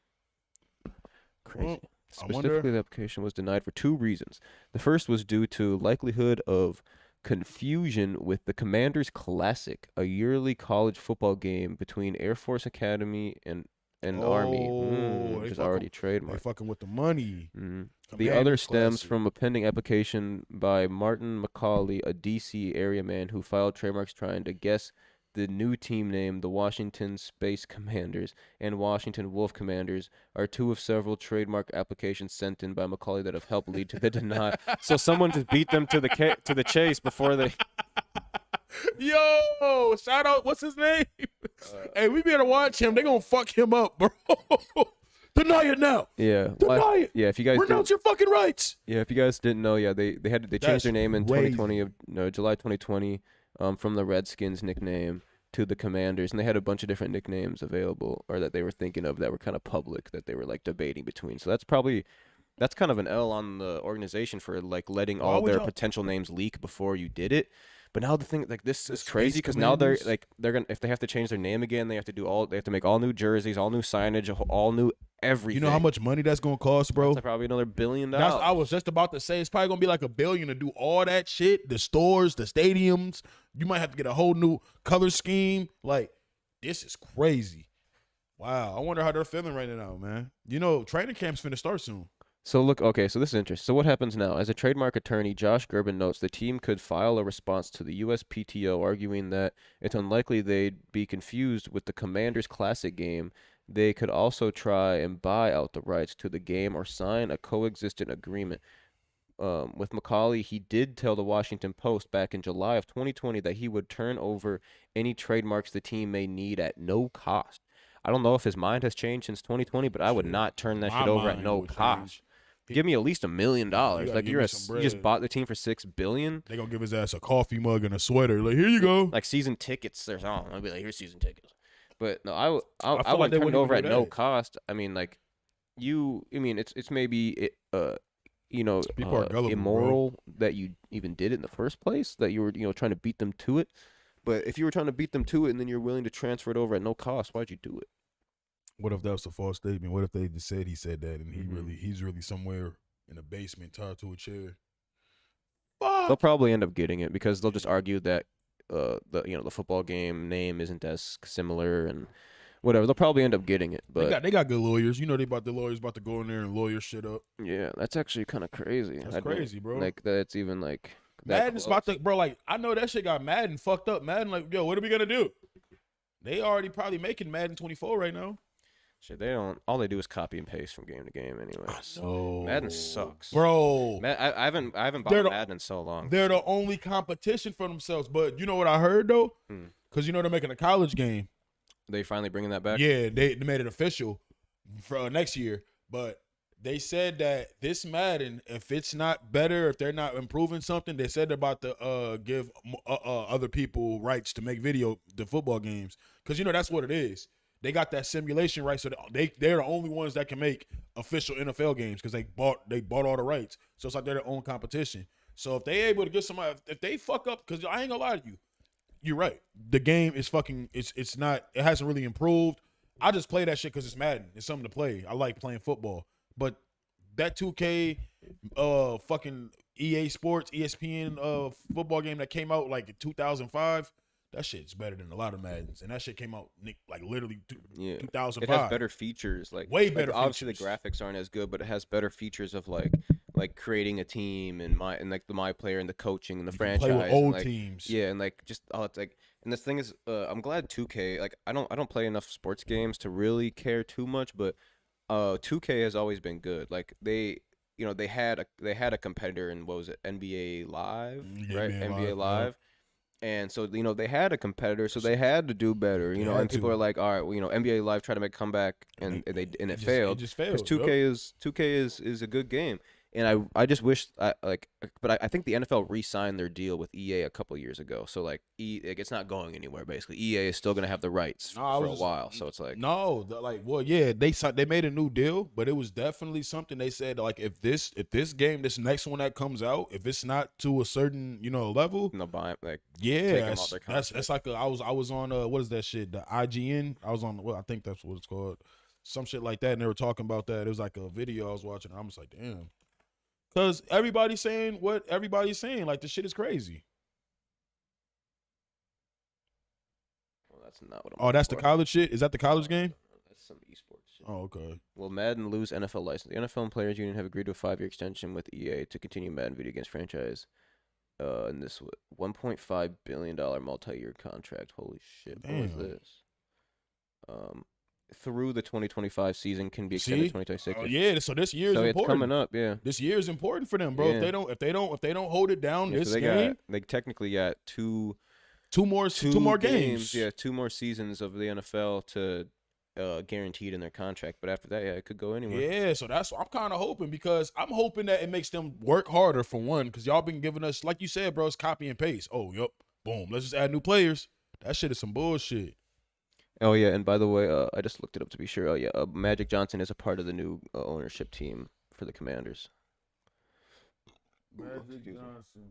Crazy. Well, I Specifically, wonder- the application was denied for two reasons. The first was due to likelihood of confusion with the Commanders Classic, a yearly college football game between Air Force Academy and Army, Oh, which they is already They trademarked. fucking with the money. The other Commanders stems Classic. from a pending application by Martin McCauley, a D.C. area man who filed trademarks trying to guess the new team name. The Washington Space Commanders and Washington Wolf Commanders are two of several trademark applications sent in by McCauley that have helped lead to the denial. So someone just beat them to the chase before they. Yo, shout out. What's his name? Hey, we better watch him. They gonna fuck him up, bro. Deny it now. Yeah. Deny it. Yeah. If you guys Renounce your fucking rights. Yeah, if you guys didn't know, yeah, they changed That's their name in crazy. 2020 July 2020, from the Redskins nickname to the Commanders, and they had a bunch of different nicknames available or that they were thinking of that were kind of public that they were like debating between. So that's kind of an L on the organization for like letting all would their y'all- potential names leak before you did it. But now the thing, like, this is Space crazy because now they're Commanders? they're gonna, if they have to change their name again, they have to make all new jerseys, all new signage, all new everything. You know how much money that's gonna cost, bro? That's probably another $1 billion. I was just about to say it's probably gonna be like $1 billion to do all that shit. The stores, the stadiums. You might have to get a whole new color scheme. Like, this is crazy. Wow. I wonder how they're feeling right now, man. You know, training camp's finna start soon. So okay, so this is interesting. So what happens now? As a trademark attorney, Josh Gerben notes the team could file a response to the USPTO arguing that it's unlikely they'd be confused with the Commanders Classic game. They could also try and buy out the rights to the game or sign a coexistent agreement. With McCauley, he did tell the Washington Post back in July of 2020 that he would turn over any trademarks the team may need at no cost. I don't know if his mind has changed since 2020, but I would not turn that My shit over at mind no would cost. change. Give me at least $1 million. gotta Like give you me some just bread. bought the team for $6 billion. They gonna give his ass a coffee mug and a sweater. Like, here you go. Like season tickets, there's all. I'd be like, here's season tickets. But no, I feel would like they turn it wouldn't over at even do no that. cost. I mean, like it's maybe People are gullible, bro. immoral that you even did it in the first place. That you were trying to beat them to it. But if you were trying to beat them to it and then you're willing to transfer it over at no cost, why'd you do it? What if that was a false statement? What if they just said he said that and Mhm. he's really somewhere in a basement tied to a chair? They'll probably end up getting it because they'll just argue that the football game name isn't as similar and whatever. They'll probably end up getting it. But They got good lawyers. You know the lawyers about to go in there and lawyer shit up. yeah, that's actually kind of crazy. That's I don't- crazy, bro. Like that's even like that Madden's about close. to, bro. Like, I know that shit got Madden fucked up. Madden, like, yo, what are we gonna do? They already probably making Madden 24 right now. Shit, they don't. All they do is copy and paste from game to game, anyway. No, Madden sucks, bro. I haven't bought They're the- Madden in so long. They're the only competition for themselves. But you know what I heard though? Hmm. Because you know they're making a college game. They finally bringing that back. Yeah, they made it official for next year. But they said that this Madden, if it's not better, if they're not improving something, they said they're about to give other people rights to make the football games. Because you know that's what it is. They got that simulation right, so they're the only ones that can make official NFL games because they bought all the rights. So it's like they're their own competition. So if they able to get somebody, if they fuck up, because I ain't gonna lie to you, you're right. The game is fucking. It hasn't really improved. I just play that shit because it's Madden. It's something to play. I like playing football, but that 2K, fucking EA Sports, ESPN, football game that came out like in 2005. That shit's better than a lot of Maddens, and that shit came out like literally Yeah. 2005. It has better features, Way better Obviously, features. the graphics aren't as good, but it has better features of like creating a team and like the my player and the coaching and the You can franchise. play with and, old like, teams. Yeah, and like just it's like, and the thing is, I'm glad 2K. Like I don't play enough sports games to really care too much, but 2K has always been good. Like they had a competitor in, what was it, NBA Live, Yeah, right? NBA NBA Live, Live. And so, they had a competitor, so they had to do better, They and had people to. are like, all right, well, NBA Live tried to make a comeback and it just- failed. It just Because failed. 2K is a good game, and I just wish but I think the NFL re-signed their deal with EA a couple years ago, so like it's not going anywhere. Basically, EA is still gonna have the rights No, I for a was- while, so it's like They made a new deal, but it was definitely something they said like if this game, this next one that comes out, if it's not to a certain level, no buy like yeah, take 'em off their that's like I was on what is that shit, the IGN, I was on, well, I think that's what it's called, some shit like that, and they were talking about that. It was like a video I was watching. I'm just like, damn, because everybody's saying what everybody's saying, like the shit is crazy. that's not what I'm. Oh, that's the looking for. college shit. Is that the college game? That's some esports shit. Oh, okay. Will Madden lose NFL license? The NFL and Players Union have agreed to a 5-year extension with EA to continue Madden video games franchise. And this $1.5 billion multi-year contract. Holy shit! What was Damn. this? Through the 2025 season can be extended to See? 2026. Oh yeah. So this year is So it's important. coming up, yeah. This year is important for them, bro. Yeah. If they don't hold it down Yeah, this so they game, technically got two two more games. Yeah, 2 more seasons of the NFL to guaranteed in their contract. But after that, yeah, it could go anywhere. Yeah, so that's what I'm kind of hoping, because I'm hoping that it makes them work harder for one, because y'all been giving us, like you said, bro, it's copy and paste. Oh, yup, boom, let's just add new players. That shit is some bullshit. Oh yeah, and by the way, I just looked it up to be sure. Oh yeah, Magic Johnson is a part of the new ownership team for the Commanders. Magic Johnson.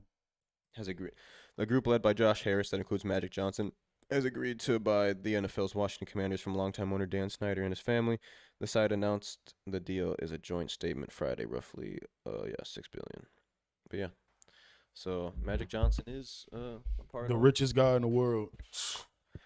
Has agreed. The group led by Josh Harris, that includes Magic Johnson, has agreed to buy the NFL's Washington Commanders from longtime owner Dan Snyder and his family. The side announced the deal is a joint statement Friday, roughly $6 billion. But yeah, so Magic Johnson is a part The of richest guy in the world.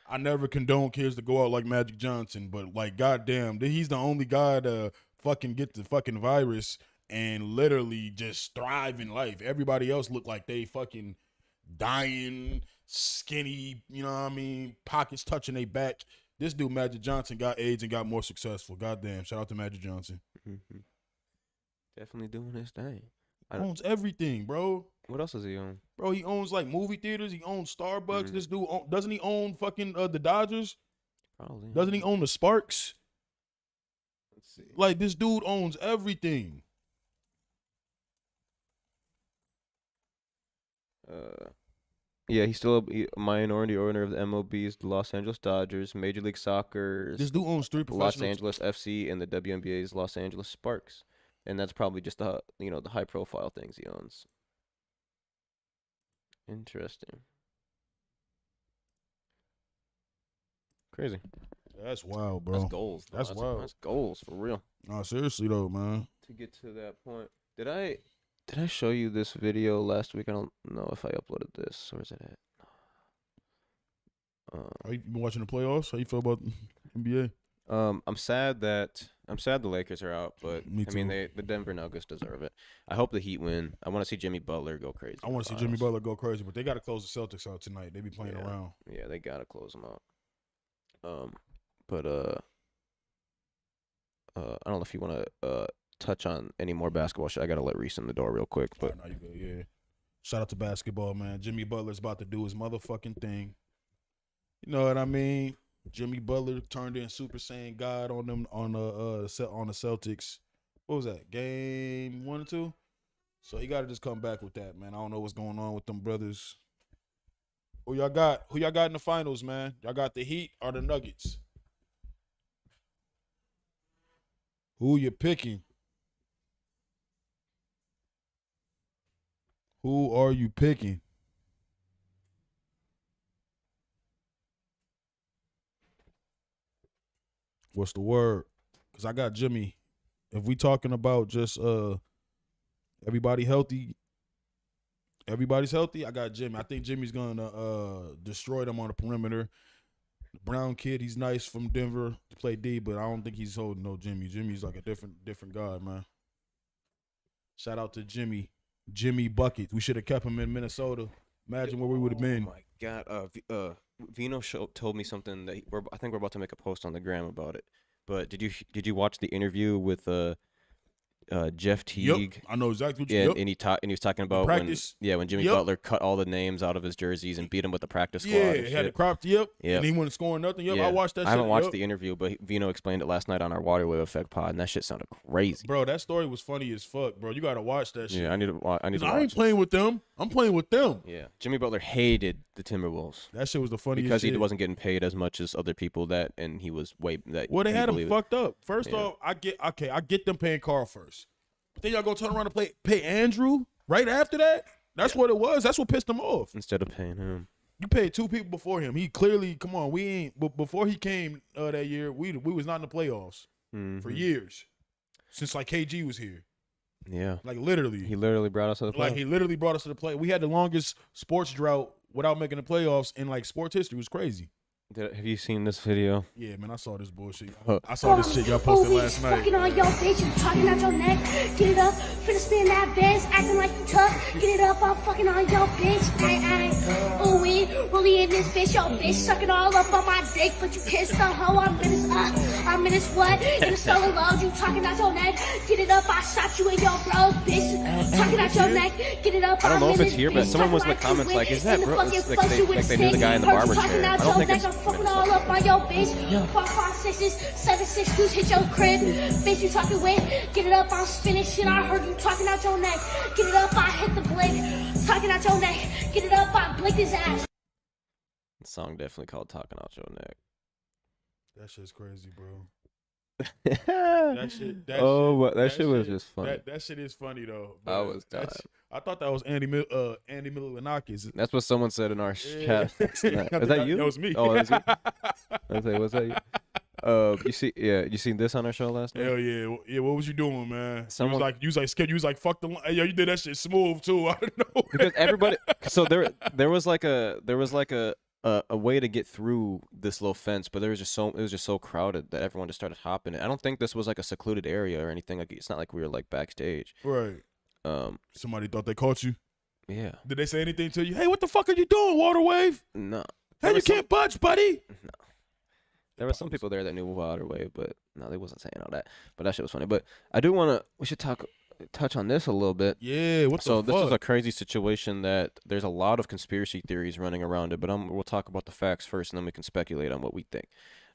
I never condone kids to go out like Magic Johnson, but like, goddamn, he's the only guy to fucking get the fucking virus and literally just thrive in life. Everybody else look like they fucking dying, skinny, you know what I mean, pockets touching their back. This dude, Magic Johnson, got AIDS and got more successful. Goddamn, shout out to Magic Johnson. Mm-hmm. Definitely doing his thing. Owns everything, bro. What else does he own? Bro, he owns like movie theaters. He owns Starbucks. Mm. This dude doesn't he own fucking the Dodgers? Probably. Doesn't he own the Sparks? Let's see. Like, this dude owns everything. Yeah, he's still a minority owner of the MLB's Los Angeles Dodgers, Major League Soccer's This dude owns 3 Los professional. Angeles FC, and the WNBA's Los Angeles Sparks. And that's probably just the the high profile things he owns. Interesting. Crazy. That's wild, That's bro. goals. Though. That's wild. That's goals for real. No, seriously though, man. To get to that point, did I show you this video last week? I don't know if I uploaded this. Where is it at? Are you been watching the playoffs? How you feel about NBA? I'm sad the Lakers are out, but Me I mean too. the Denver Nuggets deserve it. I hope the Heat win. I want to see Jimmy Butler go crazy. I want to see Jimmy Butler go crazy, but they got to close the Celtics out tonight. They be playing around. Yeah, they gotta close them out. But I don't know if you want to touch on any more basketball shit. I gotta let Reese in the door real quick. But No, you good, yeah. Shout out to basketball, man. Jimmy Butler's about to do his motherfucking thing. You know what I mean? Jimmy Butler turned in Super Saiyan God on them on the Celtics. What was that? Game 1 or 2? So he got to just come back with that, man. I don't know what's going on with them brothers. Who y'all got? Who y'all got in the finals, man? Y'all got the Heat or the Nuggets? Who you picking? Who are you picking? What's the word? Because I got Jimmy. If we talking about just everybody healthy, everybody's healthy, I got Jimmy. I think Jimmy's gonna destroy them on the perimeter. The Brown kid, he's nice from Denver to play D, but I don't think he's holding no Jimmy. Jimmy's like a different guy, man. Shout out to Jimmy Bucket. We should have kept him in Minnesota. Imagine where we would have been. Oh my God, Vino told me something that I think we're about to make a post on the gram about it. But did you watch the interview with Jeff Teague? Yep, I know exactly what you. Yeah, Yep. and he was talking about practice. when Jimmy Yep. Butler cut all the names out of his jerseys and beat him with the practice squad. Yeah, and he had the shit. crop. Yep. Yep. And he wasn't scoring nothing. Yep. Yeah. I watched that. I haven't shit. watched Yep. the interview, but Vino explained it last night on our Waterway Effect pod, and that shit sounded crazy. Bro, that story was funny as fuck, bro. You gotta watch that shit. Yeah, I need to watch I ain't it. playing with them. I'm playing with them. Yeah, Jimmy Butler hated the Timberwolves That shit was the funniest because shit. he wasn't getting paid as much as other people and he was way that. Well, they he had him believed it. fucked up. First Yeah. off, I get them paying Carl first. But then y'all gonna turn around and pay Andrew right after that? That's what it was. That's what pissed him off. Instead of paying him. You paid 2 people before him. He clearly, come on, we ain't. But before he came that year, we was not in the playoffs for Mhm. years, since like KG was here. Yeah, Like literally, he literally brought us to the like playoffs. he literally brought us to the play. We had the longest sports drought without making the playoffs in like sports history. It was crazy. Have you seen this video? Yeah, man, I saw this bullshit. Huh. I saw this shit y'all posted last night. Fucking on your bitch, you talking out your neck. Get it up, finna spin that Benz, acting like you tough. Get it up, I'm fucking on your bitch. Ay. Ooh, we really in this bitch, your bitch sucking all up on my dick, but you pissed the hoe. I'm in this I'm in this what? In the solo load, you talking out your neck. Get it up, I shot you in your bros, bitch. Talking out your neck, get it up. I don't know I'm if in it's this here, but bitch, someone was in the talking comments you like, is in that the bro? fucking It's like fuck you they with knew the guy in the Heard you barber talking chair. out I don't your think neck, it's I'm fucking all up on your bitch. 4, 5, 6s, 7, 6 2s hit your crib. Bitch, you talking with? Get it up, I'm spinning shit. I heard you talking out your neck. Get it up, I hit the blink. Talking out your neck. Get it up, I blinked his ass. The song definitely called "Talking Out Your Neck." That shit's crazy, bro. that shit- that shit was just funny. That shit is funny though. I but was dying. I thought that was Andy Milonakis. That's what someone said in our Yeah. chat. last night. I Is think that you? That was me. Oh, that was you. I was like, was that you? You seen this on our show last night? Hell yeah, yeah. What was you doing, man? Someone- you was like scared. You was like fuck the. Hey, yo, you did that shit smooth too. I don't know. Because everybody, so there was like a way to get through this little fence, but it was just so crowded that everyone just started hopping it. I don't think this was like a secluded area or anything. Like it's not like we were like backstage. Right. Somebody thought they caught you. Yeah. Did they say anything to you? Hey, what the fuck are you doing, Water Wave? No. Hey, you can't budge, buddy. No. There were some people there that knew Water Wave, but no, they wasn't saying all that. But that shit was funny. But we should touch on this a little bit. Yeah, what the So fuck? this is a crazy situation that there's a lot of conspiracy theories running around it, but we'll talk about the facts first, and then we can speculate on what we think.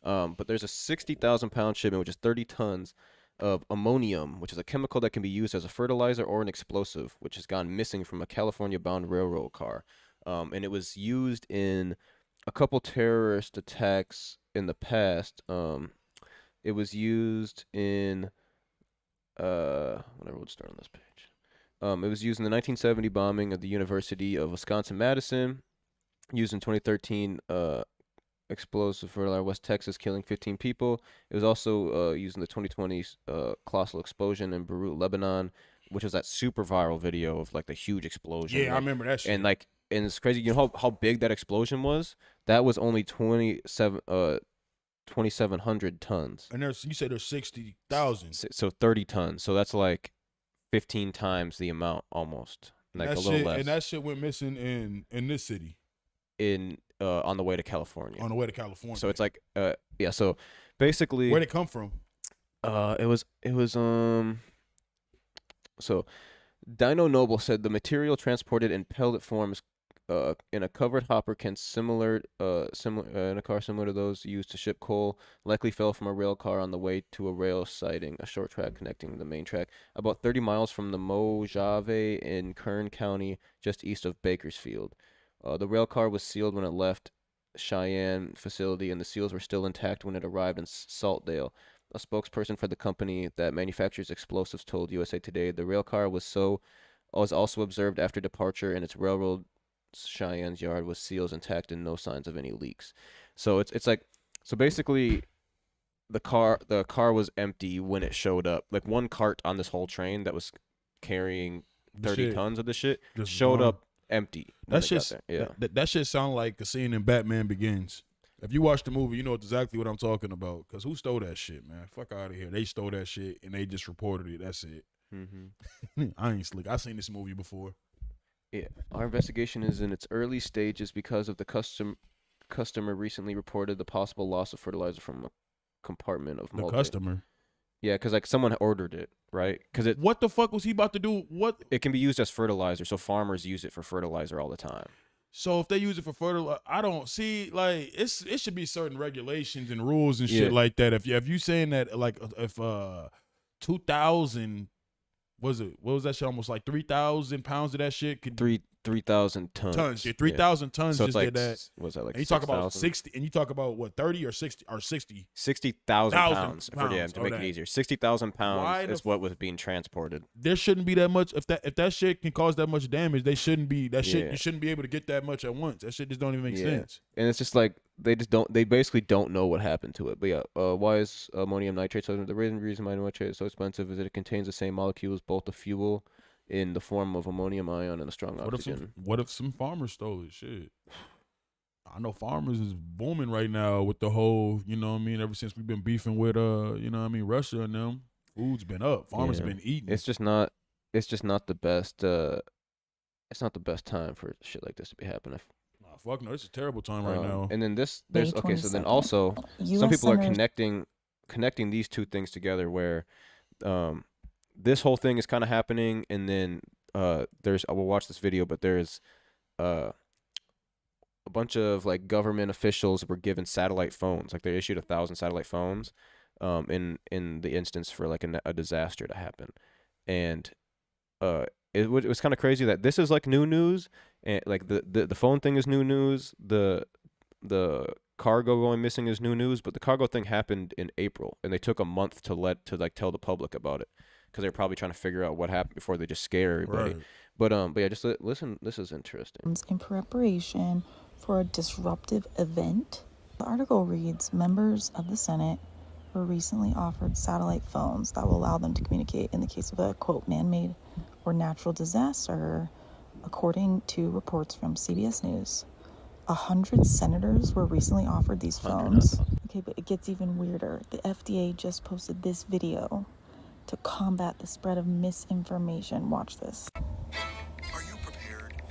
But there's a 60,000 pound shipment, which is 30 tons of ammonium, which is a chemical that can be used as a fertilizer or an explosive, which has gone missing from a California-bound railroad car. And it was used in a couple terrorist attacks in the past. It was used in whatever would start on this page. It was used in the 1970 bombing of the University of Wisconsin-Madison, used in 2013 explosive fertilizer West Texas, killing 15 people. It was also used in the 2020 colossal explosion in Beirut, Lebanon, which was that super viral video of like the huge explosion. Yeah, I remember that shit. And it's crazy. You know how big that explosion was? That was only 2,700 tons. And you said there's 60,000. So 30 tons. So that's like 15 times the amount almost. Like a little less. And that shit went missing in this city. On the way to California. On the way to California. So it's like yeah, so basically where'd it come from? It was so Dino Noble said the material transported in pellet forms in a covered hopper in a car similar to those used to ship coal likely fell from a rail car on the way to a rail siding, a short track connecting the main track about 30 miles from the Mojave in Kern County, just east of Bakersfield. The rail car was sealed when it left Cheyenne facility, and the seals were still intact when it arrived in Saltdale. A spokesperson for the company that manufactures explosives told USA Today the rail car was also observed after departure, and its railroad Cheyenne's yard with seals intact and no signs of any leaks. So it's like, so basically the car was empty when it showed up. Like one cart on this whole train that was carrying 30 tons of the shit Just showed gone. up empty. That shit sound like a scene in Batman Begins. If you watch the movie, you know exactly what I'm talking about. Cause who stole that shit, man? Fuck out of here. They stole that shit and they just reported it. That's it. I ain't slick. I seen this movie before. Yeah, our investigation is in its early stages because of the customer recently reported the possible loss of fertilizer from a compartment of The customer. Yeah, because like someone ordered it, right? Because what the fuck was he about to do? What? It can be used as fertilizer, so farmers use it for fertilizer all the time. So if they use it for fertilizer, I don't see like it should be certain regulations and rules and shit like that. If you saying that like if 2,000 what was that shit, almost like 3,000 pounds of that shit could 3,000 tons. Yeah, 3,000 tons so just like, did that. Was that like? And you talk about 60, and you talk about what 30 or 60 or 60. 60,000 pounds. To make that. it easier, 60,000 pounds is what was being transported. There shouldn't be that much. If that shit can cause that much damage, they shouldn't be that shit. Yeah. You shouldn't be able to get that much at once. That shit just don't even make sense. And it's just like they basically don't know what happened to it. But yeah, why is ammonium nitrate so? The reason ammonium nitrate is so expensive is that it contains the same molecules, both the fuel in the form of ammonium ion and a strong oxygen. What if some farmer stole it? Shit. I know farmers is booming right now with the whole, you know what I mean, ever since we've been beefing with you know what I mean, Russia and them. Food's been up. Farmers have been eating. It's just not the best it's not the best time for shit like this to be happening. Nah, fuck no, this is a terrible time right now. And then there's okay, so then also some people are connecting these two things together where this whole thing is kind of happening, and then I will watch this video, but there's a bunch of like government officials were given satellite phones. Like they issued 1,000 satellite phones in the instance for like a disaster to happen. And it was kind of crazy that this is like new news, and like the phone thing is new news, the cargo going missing is new news, but the cargo thing happened in April, and they took a month to tell the public about it, because they're probably trying to figure out what happened before they just scare everybody. Right. But yeah, just listen. This is interesting. In preparation for a disruptive event, the article reads, members of the Senate were recently offered satellite phones that will allow them to communicate in the case of a, quote, man-made or natural disaster, according to reports from CBS News. 100 senators were recently offered these phones. Okay, but it gets even weirder. The FDA just posted this video to combat the spread of misinformation. Watch this. Are you prepared?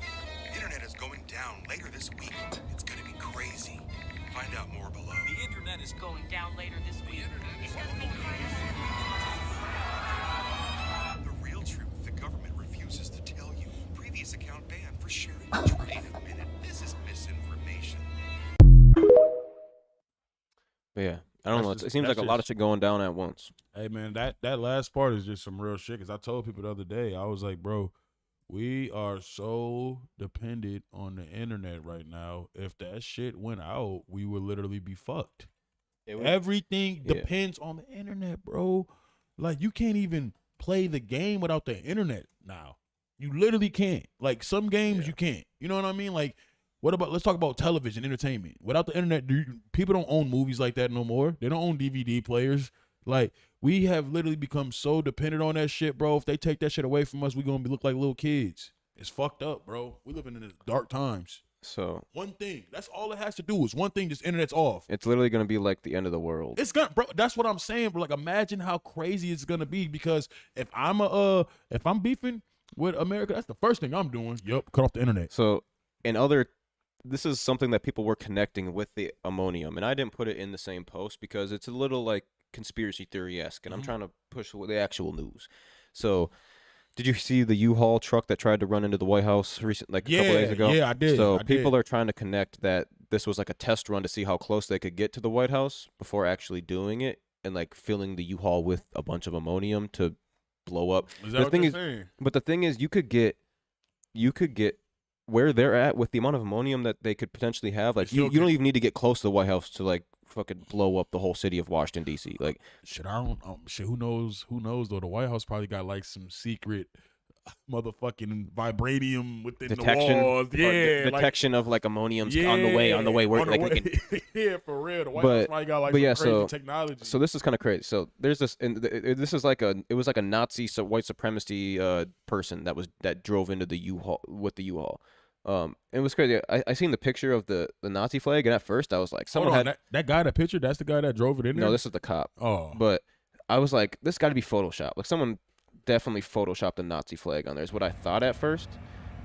The internet is going down later this week. It's gonna be crazy. Find out more below. The internet is going down later this week. The real truth the government refuses to tell you. Previous account banned for sharing the truth. Wait a minute, this is misinformation. But yeah, I don't know. It seems like a lot of shit going down at once. Hey man, that last part is just some real shit. Cause I told people the other day, I was like, bro, we are so dependent on the internet right now. If that shit went out, we would literally be fucked. Everything depends on the internet, bro. Like you can't even play the game without the internet now. You literally can't. Like some games you can't. You know what I mean? Like, what about, let's talk about television, entertainment. Without the internet, people don't own movies like that no more. They don't own DVD players. Like, we have literally become so dependent on that shit, bro. If they take that shit away from us, we gonna look like little kids. It's fucked up, bro. We living in the dark times. So one thing, that's all it has to do is one thing, just internet's off. It's literally gonna be like the end of the world. It's gonna, bro. That's what I'm saying, bro. Like, imagine how crazy it's gonna be, because if I'm beefing with America, that's the first thing I'm doing. Yup, cut off the internet. So this is something that people were connecting with the ammonium, and I didn't put it in the same post because it's a little like conspiracy theory-esque, and I'm trying to push the actual news. So, did you see the U-Haul truck that tried to run into the White House a couple days ago? Yeah, I did. So people are trying to connect that this was like a test run to see how close they could get to the White House before actually doing it, and like filling the U-Haul with a bunch of ammonium to blow up. Is that what they're saying? But the thing is, you could get where they're at with the amount of ammonium that they could potentially have. Like you don't even need to get close to the White House to like fucking blow up the whole city of Washington D.C. Like shit, who knows though? The White House probably got like some secret motherfucking vibranium within the walls. Yeah, detection of like ammonium's on the way. Yeah, for real. The White House probably got like some crazy technology. So this is kind of crazy. So there's this, and this is like it was like a Nazi white supremacy person that drove into the U-Haul with the U-Haul. It was crazy. I seen the picture of the Nazi flag, and at first I was like, that guy, that picture, that's the guy that drove it in there? No, this is the cop. Oh. But I was like, this got to be Photoshopped. Like someone definitely Photoshopped the Nazi flag on there is what I thought at first.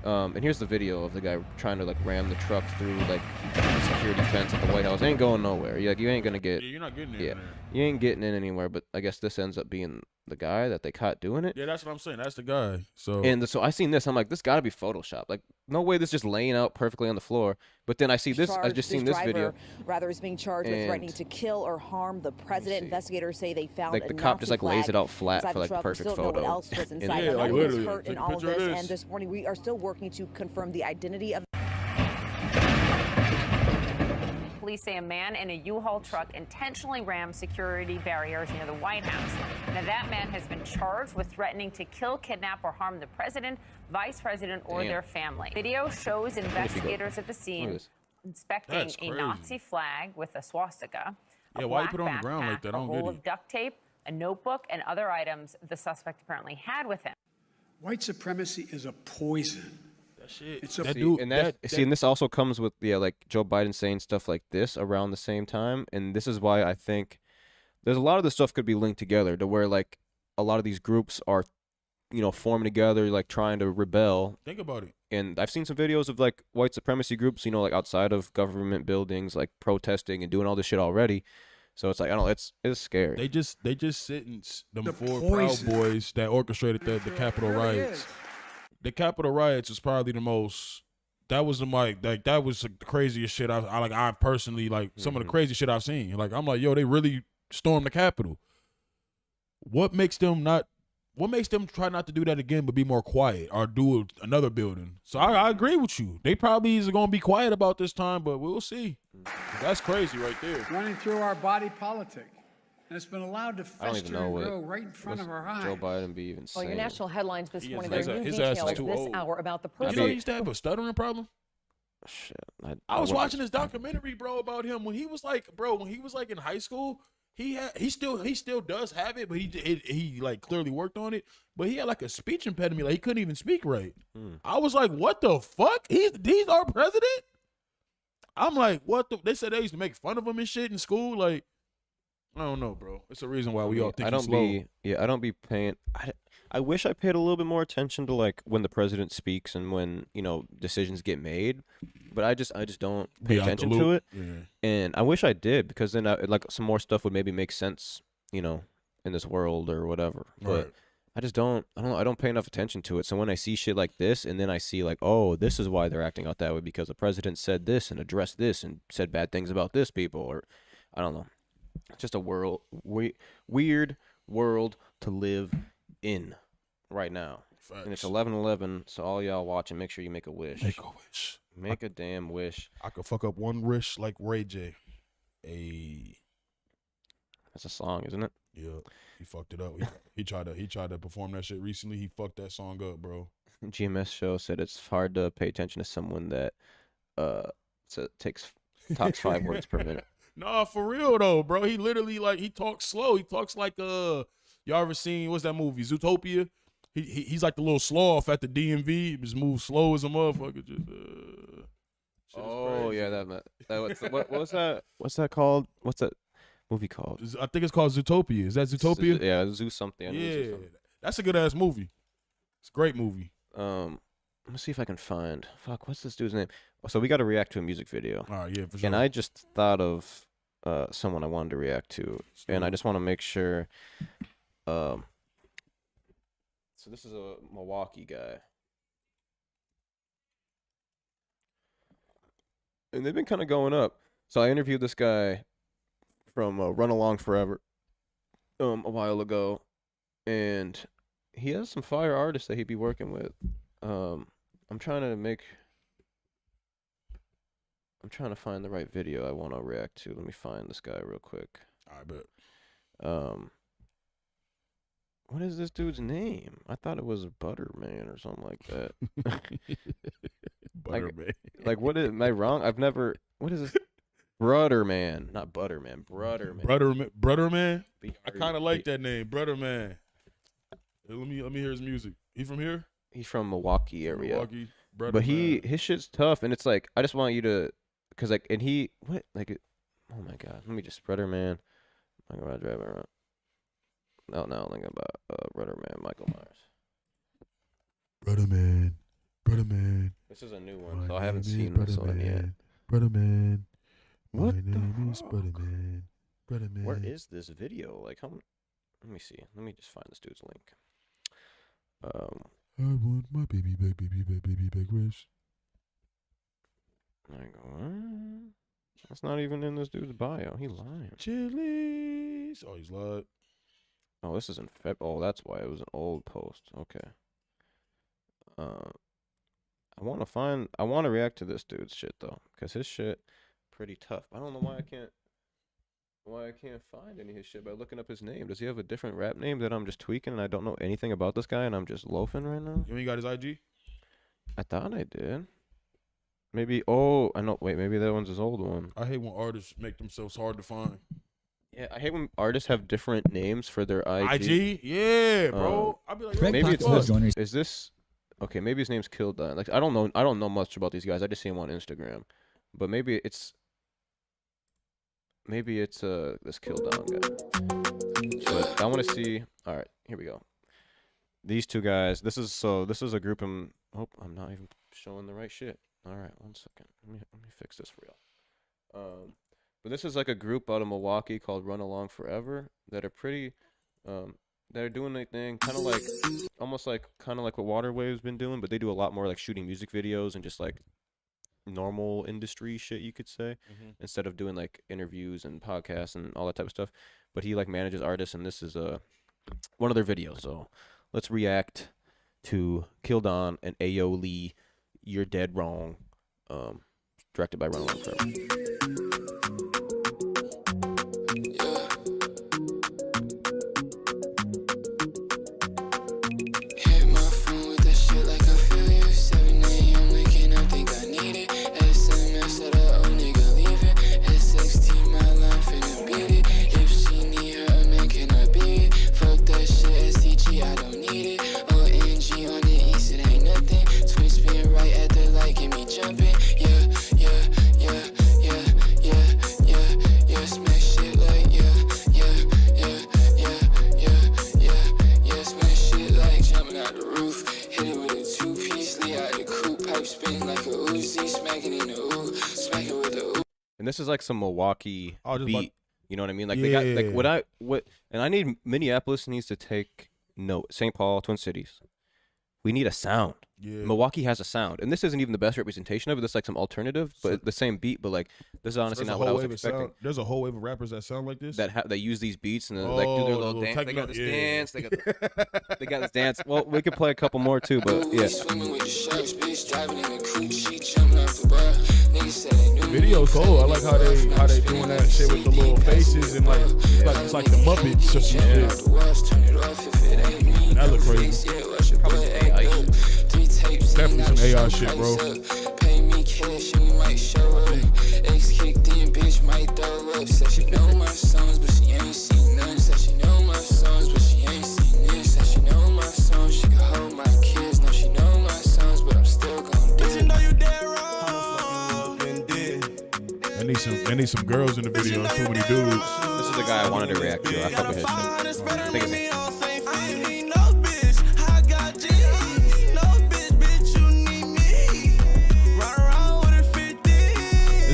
And here's the video of the guy trying to like ram the truck through like the security fence at the White House. It ain't going nowhere. You ain't gonna get. Yeah, you're not getting in there. You ain't getting in anywhere. But I guess this ends up being the guy that they caught doing it. Yeah, that's what I'm saying. That's the guy. So I seen this. I'm like, this got to be Photoshopped. Like, no way this just laying out perfectly on the floor. But then I see this. I just seen this video. Rather is being charged with threatening to kill or harm the president. Investigators say they found like the cop just like lays it out flat for like the perfect photo. What else was inside? Yeah, like literally. Hurt in all of this. And this morning we are still working to confirm the identity of. Police say a man in a U-Haul truck intentionally rammed security barriers near the White House. Now, that man has been charged with threatening to kill, kidnap, or harm the president, vice president, or their family. Video shows investigators at the scene inspecting a Nazi flag with a swastika, a why you black put it on the ground like that? I backpack, don't a roll get it. of duct tape, a notebook, and other items the suspect apparently had with him. White supremacy is a poison. That shit. It's a- That See, dude. and that, and this also comes with like Joe Biden saying stuff like this around the same time, and this is why I think there's a lot of this stuff could be linked together to where like a lot of these groups are, forming together, like trying to rebel. Think about it. And I've seen some videos of like white supremacy groups, like outside of government buildings, like protesting and doing all this shit already. So it's like, I don't know, it's scary. They just sentenced them The 4 poison. Proud Boys that orchestrated the Capitol riots. The Capitol riots was probably the most. That was that was the craziest shit I personally some of the crazy shit I've seen. Like I'm like, yo, they really stormed the Capitol. What makes them try not to do that again, but be more quiet or do another building? So I agree with you. They probably is gonna be quiet about this time, but we'll see. That's crazy right there. Running through our body politic. And it's been allowed to I don't fester even know and what grow right in front of our eyes. Joe Biden be even Well, saying. your national headlines this He morning, is- there are new his ass is details too this old. hour about the You person. know he used to have a stuttering problem? Shit, I was wouldn't- watching this documentary, bro, about him when he was like in high school. He still does have it, but he like clearly worked on it. But he had like a speech impediment, like he couldn't even speak right. I was like, what the fuck? He's our president? I'm like, what the? They said they used to make fun of him and shit in school. Like, I don't know, bro. It's a reason why we all think he's slow. I don't be paying. I wish I paid a little bit more attention to like when the president speaks and when decisions get made, but I just don't pay Be out the attention to loop. it. Yeah. And I wish I did, because then like some more stuff would maybe make sense, in this world or whatever. But Right. I just don't. I don't pay enough attention to it. So when I see shit like this, and then I see like, oh, this is why they're acting out that way, because the president said this and addressed this and said bad things about this people, or I don't know. It's just a weird world to live in right now. Facts. And it's 11/11, so all y'all watching, make sure you make a wish. Make a wish. Make a damn wish. I could fuck up one wish like Ray J. That's a song, isn't it? Yeah, he fucked it up. He tried to perform that shit recently. He fucked that song up, bro. GMS show said it's hard to pay attention to someone that talks 5 words per minute. Nah, for real though, bro. He literally he talks slow. He talks like y'all ever seen what's that movie, Zootopia? He's like the little sloth at the DMV. He just moves slow as a motherfucker. Just shit is Oh crazy. yeah, what was that? What's that called? What's that movie called? I think it's called Zootopia. Is that Zootopia? Yeah, Zoo something. I know it's Zoo Yeah, something. that's a good ass movie. It's a great movie. Let me see if I can find. Fuck, what's this dude's name? So we got to react to a music video. All right, yeah, for sure. And I just thought of someone I wanted to react to, and I just want to make sure. So this is a Milwaukee guy, and they've been kind of going up. So I interviewed this guy from Run Along Forever a while ago, and he has some fire artists that he'd be working with. I'm trying to find the right video I want to react to. Let me find this guy real quick. I bet. What is this dude's name? I thought it was Butterman or something like that. Butterman. Like what is? Am I wrong? What is this? Brudderman, not Butterman. Brudderman. Brudderman. I kind of like that name, Brudderman. Let me hear his music. He from here? He's from Milwaukee area. Milwaukee. But Brudderman. his shit's tough, and it's like I just want you to, cause like, and he what like, oh my god, let me just Brudderman. I'm gonna drive around. No, think about Brudderman, Michael Myers. Brudderman. This is a new one, so I haven't seen this one yet. Brudderman. What My the name is fuck? Brudderman. Brudderman. Where is this video? Like, let me see. Let me just find this dude's link. I want my baby back ribs. Like, what? That's not even in this dude's bio. He lying. Chili's. Oh, he's lied. Oh, this is in Feb. Oh, that's why it was an old post. Okay. I want to react to this dude's shit though, because his shit pretty tough. I don't know why I can't find any of his shit by looking up his name. Does he have a different rap name that I'm just tweaking and I don't know anything about this guy and I'm just loafing right now? You ain't got his IG? I thought I did. Maybe. Oh, I know. Wait, maybe that one's his old one. I hate when artists make themselves hard to find. Yeah, I hate when artists have different names for their IG. IG? Yeah, bro. I'll be like, yo, Maybe what it's the fuck? this. Is this Okay, maybe his name's Kildon. Like I don't know much about these guys. I just see him on Instagram, but maybe it's this Kildon guy. But I want to see. All right, here we go. These two guys. This is a group. I'm not even showing the right shit. All right, 1 second. Let me fix this for y'all. But this is like a group out of Milwaukee called Run Along Forever that are pretty. They're doing their thing, kind of like what Waterwave's been doing, but they do a lot more like shooting music videos and just like normal industry shit, you could say, instead of doing like interviews and podcasts and all that type of stuff. But he like manages artists, and this is one of their videos. So let's react to Kildon and Ayo Lee, You're Dead Wrong, directed by Run Along Forever. And this is like some Milwaukee beat, you know what I mean? Like they got like and I need Minneapolis needs to take note. St. Paul, Twin Cities, we need a sound. Yeah. Milwaukee has a sound, and this isn't even the best representation of it. This is like some alternative, but the same beat. But like this is honestly not what I was expecting. There's a whole wave of rappers that sound like this that use these beats and like do their little dance. They got this dance. They got this dance. Well, we could play a couple more too, but yeah. Video cool. I like how they doing that shit with the little faces and like it's like the Muppets or some shit. That look crazy. Definitely some AI shit, bro. Pay me cash and we might show up. Ex kicked in, bitch might throw up. Said she know my songs, but she ain't seen none. Said she know my songs, but she ain't seen this. Said she know my songs, she can hold my kids. No, she know my songs, but I'm still gon' do it. Know you dead wrong. They need some girls in the video. Too many dudes. This is the guy I wanted to react to. I fuck with his shit. I think his name.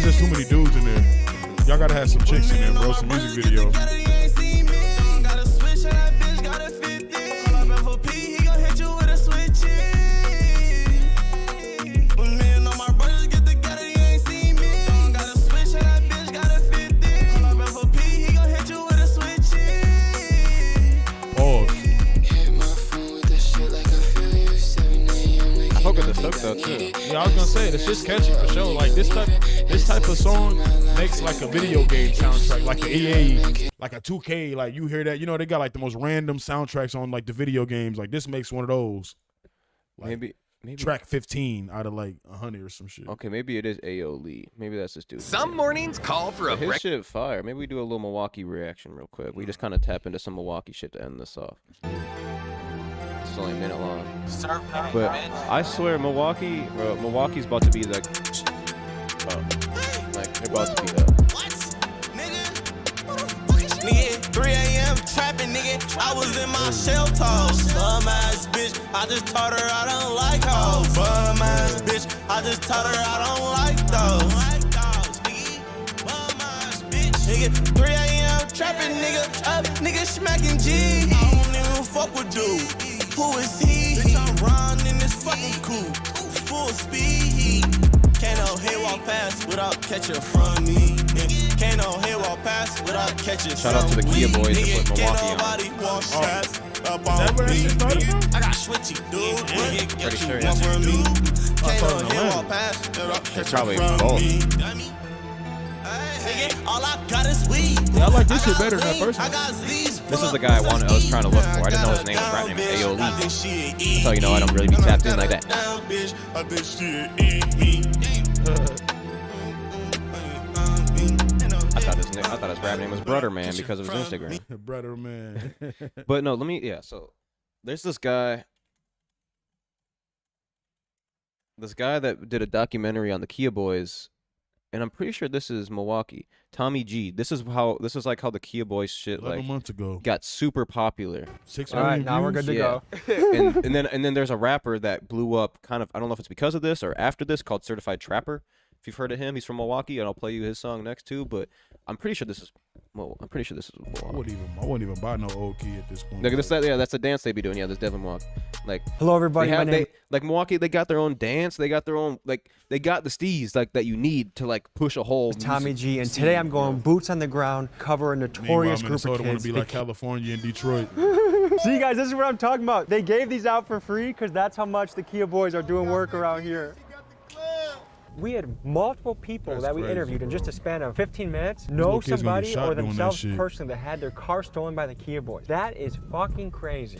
There's too many dudes in there. Y'all gotta have some chicks in there, bro. Some music video. Too. Yeah, I was gonna say the shit's catchy for sure. Like this type of song makes like a video game soundtrack, like a EA, like a 2K. Like you hear that, you know they got like the most random soundtracks on like the video games. Like this makes one of those. Like, maybe track 15 out of like 100 or some shit. Okay, maybe it is Ayo Lee. Maybe that's this dude. Some mornings call for his shit fire. Maybe we do a little Milwaukee reaction real quick. We just kind of tap into some Milwaukee shit to end this off. It's only a minute long. But I swear Milwaukee's about to be like they're about to be Nigga, 3 a.m. trapping, nigga. I was in my shell toss. Bum ass bitch, I just taught her I don't like hoes. Bum ass bitch, I just taught her I don't like those. Nigga, 3 a.m. trapping, nigga. Up, nigga smacking G. I don't even fuck with dude. Who is he? Bitch, I'm riding in this fucking coupe, full speed. Can't no hit walk past without catching from me. Can't no hit walk past without catching from me. Shout out to the Kia boys to put Milwaukee on. I got switchy, dude. Pretty sure, yeah. Can't no hit walk past without catching from me. All I got is weed. Yeah, I like this shit better than that first one. This is the guy I was trying to look for. I didn't know his name. His rap name is Ayo Lee. That's how you know I don't really be tapped in like that. I thought his rap name was Brother Man because of his Instagram. Brother Man. But no, so there's this guy. this guy that did a documentary on the Kia Boys, and I'm pretty sure this is Milwaukee. Tommy G. This is like how the Kia Boys shit 11 like months ago got super popular. 6 All right, million now we're good views? to go. and then there's a rapper that blew up kind of, I don't know if it's because of this or after this, called Certified Trapper. If you've heard of him, he's from Milwaukee, and I'll play you his song next too. But I'm pretty sure this is Milwaukee. I wouldn't even buy no old Kia at this point. Look at this. Yeah, that's the dance they be doing. Yeah, this Devin Milwaukee. Like, Hello, everybody. My name. Like Milwaukee, they got their own dance. They got their own they got the steez like that you need to like push a whole. It's Tommy G, and today I'm going boots on the ground, cover a notorious group of Minnesota want kids. to be like California and Detroit. See, guys, this is what I'm talking about. They gave these out for free because that's how much the Kia Boys are doing work around here. We had multiple people that we crazy, interviewed in bro. just a span of 15 minutes little know kids gonna get somebody shot or doing that themselves shit. personally that had their car stolen by the Kia Boys. That is fucking crazy.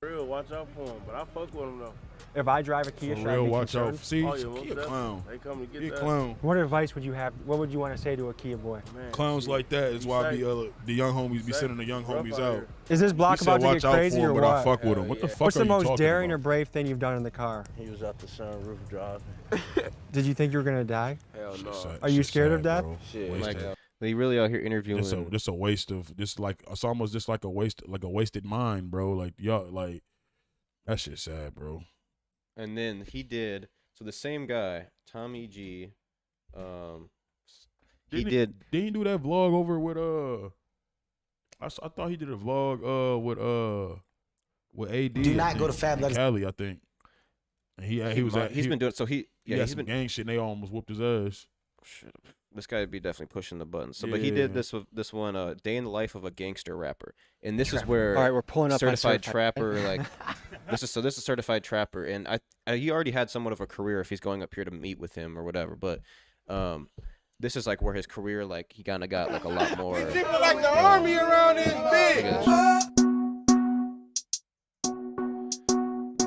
Real, watch out for him, but I fuck with him though. If I drive a Kia, For should I real, be watch out. concerned? See, Oh, yeah, he most a definitely. clown. They come to get He a that. clown. What advice would you have? What would you want to say to a Kia boy? Man, Clowns shit. like that is Be why safe. the young homies be Safe. sending the young Rough homies out out. here. Is this block He said, about to watch get out crazy for him, or but I what? fuck with him. Hell What the yeah. fuck What's are the you most talking daring or about? brave thing you've done in the car? He was out the sunroof driving. Did you think you were gonna die? Hell Shit no. sad- Are you shit scared of sad, death? bro. Shit. Wasted. Like, they really out here interviewing. This a waste of it's almost just like a wasted mind, bro. Like y'all like that shit sad, bro. And then he did. So the same guy, Tommy G, Didn't he do that vlog over with I thought he did a vlog with AD. Do I not think, go to Fab in Letters. Cali, I think. And he's been doing so he had he's some been gang shit and they almost whooped his ass. shit, this guy would be definitely pushing the buttons. So but he did this one day in the life of a gangster rapper. And this is where All right, we're pulling up my certified trapper like this is certified trapper, and he already had somewhat of a career if he's going up here to meet with him or whatever, but this is like where his career like he kind of got like a lot more like the army around this bitch.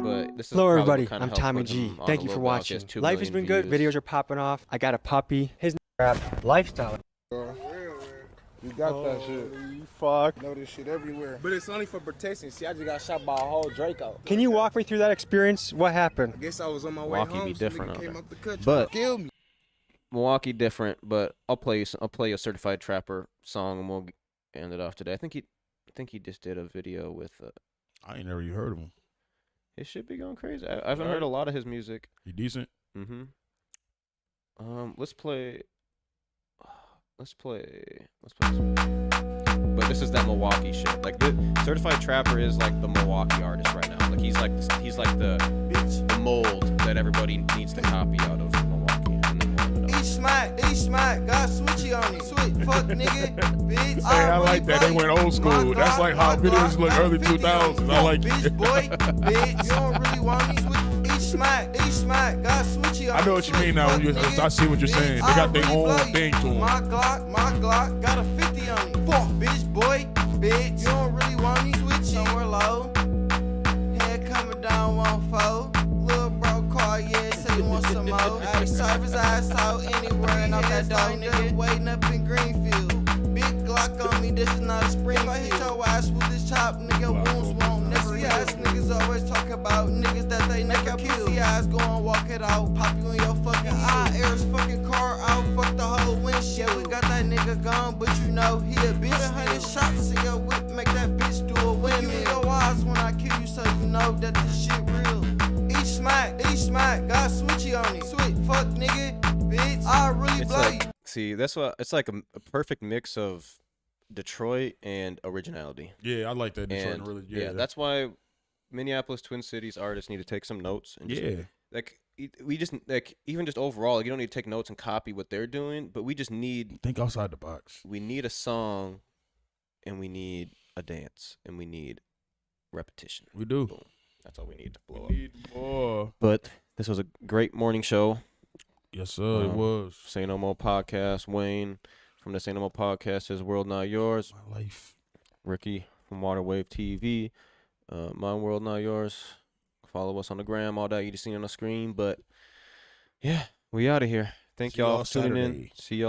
But this is Hello, probably everybody. what kinda I'm helped Tommy put G. him on Thank the you for little block. He watching. has 2 Life has been million good. views. Videos are popping off. I got a puppy. His rap lifestyle. You got that shit. You fuck. Know this shit everywhere. But it's only for protection. See, I just got shot by a whole Draco. Can you walk me through that experience? What happened? I guess I was on my way Milwaukee home. be some different nigga out came there. up the cut But- trying to kill me. Milwaukee different, but I'll play a certified trapper song and we'll end it off today. I think he just did a video with I ain't never even heard of him. It should be going crazy. I haven't heard a lot of his music. He decent? Mm-hmm. Let's play this one. But this is that Milwaukee shit. Like the certified trapper is like the Milwaukee artist right now. Like he's like the mold that everybody needs to copy out of Milwaukee. And then we'll end it off. Each smack, got switchy on it. Switch, fuck nigga, bitch. Hey, I like that. They went old school. That's like how videos look early 2000s. I like bitch, it. boy, bitch. You don't really want me. Switch, each smack, got switchy on it. I know what you mean now. I see what you're saying. They got their own thing to them. My Glock, got a 50 on it. Fuck, bitch, boy, bitch. You don't really want me. Switch somewhere low. Head coming down 1-4. Little bro car, yeah, say you want some more. I serve his ass out anywhere and out that door, nigga. Waiting up in Greenfield. Big Glock on me, this is not a spring. If I hit your ass with this chop, nigga, wounds won't never heal. Ass niggas always talk about niggas that they never kill. Pussy eyes go and walk it out, pop you in your fucking eye. Air his fucking car out, fuck the whole windshield. Yeah, we got that nigga gone, but you know he a bitch. 100 shots in your whip, make that bitch do a win. You in your eyes when I kill you, so you know that this shit real. Each smack, got switchy on it. Switch, fuck nigga, bitch. I really It's blow you. like, see, that's what it's like a perfect mix of Detroit and originality. Yeah, I like that Detroit And, really. yeah, that's why Minneapolis Twin Cities artists need to take some notes and just, we just like even just overall, like, you don't need to take notes and copy what they're doing, but we just need think outside the box. We need a song, and we need a dance, and we need repetition. We do. Boom. That's all we need to blow We need more. But this was a great morning show. Yes, sir. It was. Say No More Podcast. Wayne from the Say No More Podcast. His World Not Yours. My life. Ricky from Waterwave TV. My World Not Yours. Follow us on the gram. All that you just seen on the screen. But yeah, we out of here. Thank See y'all y'all for tuning in. Saturday. See y'all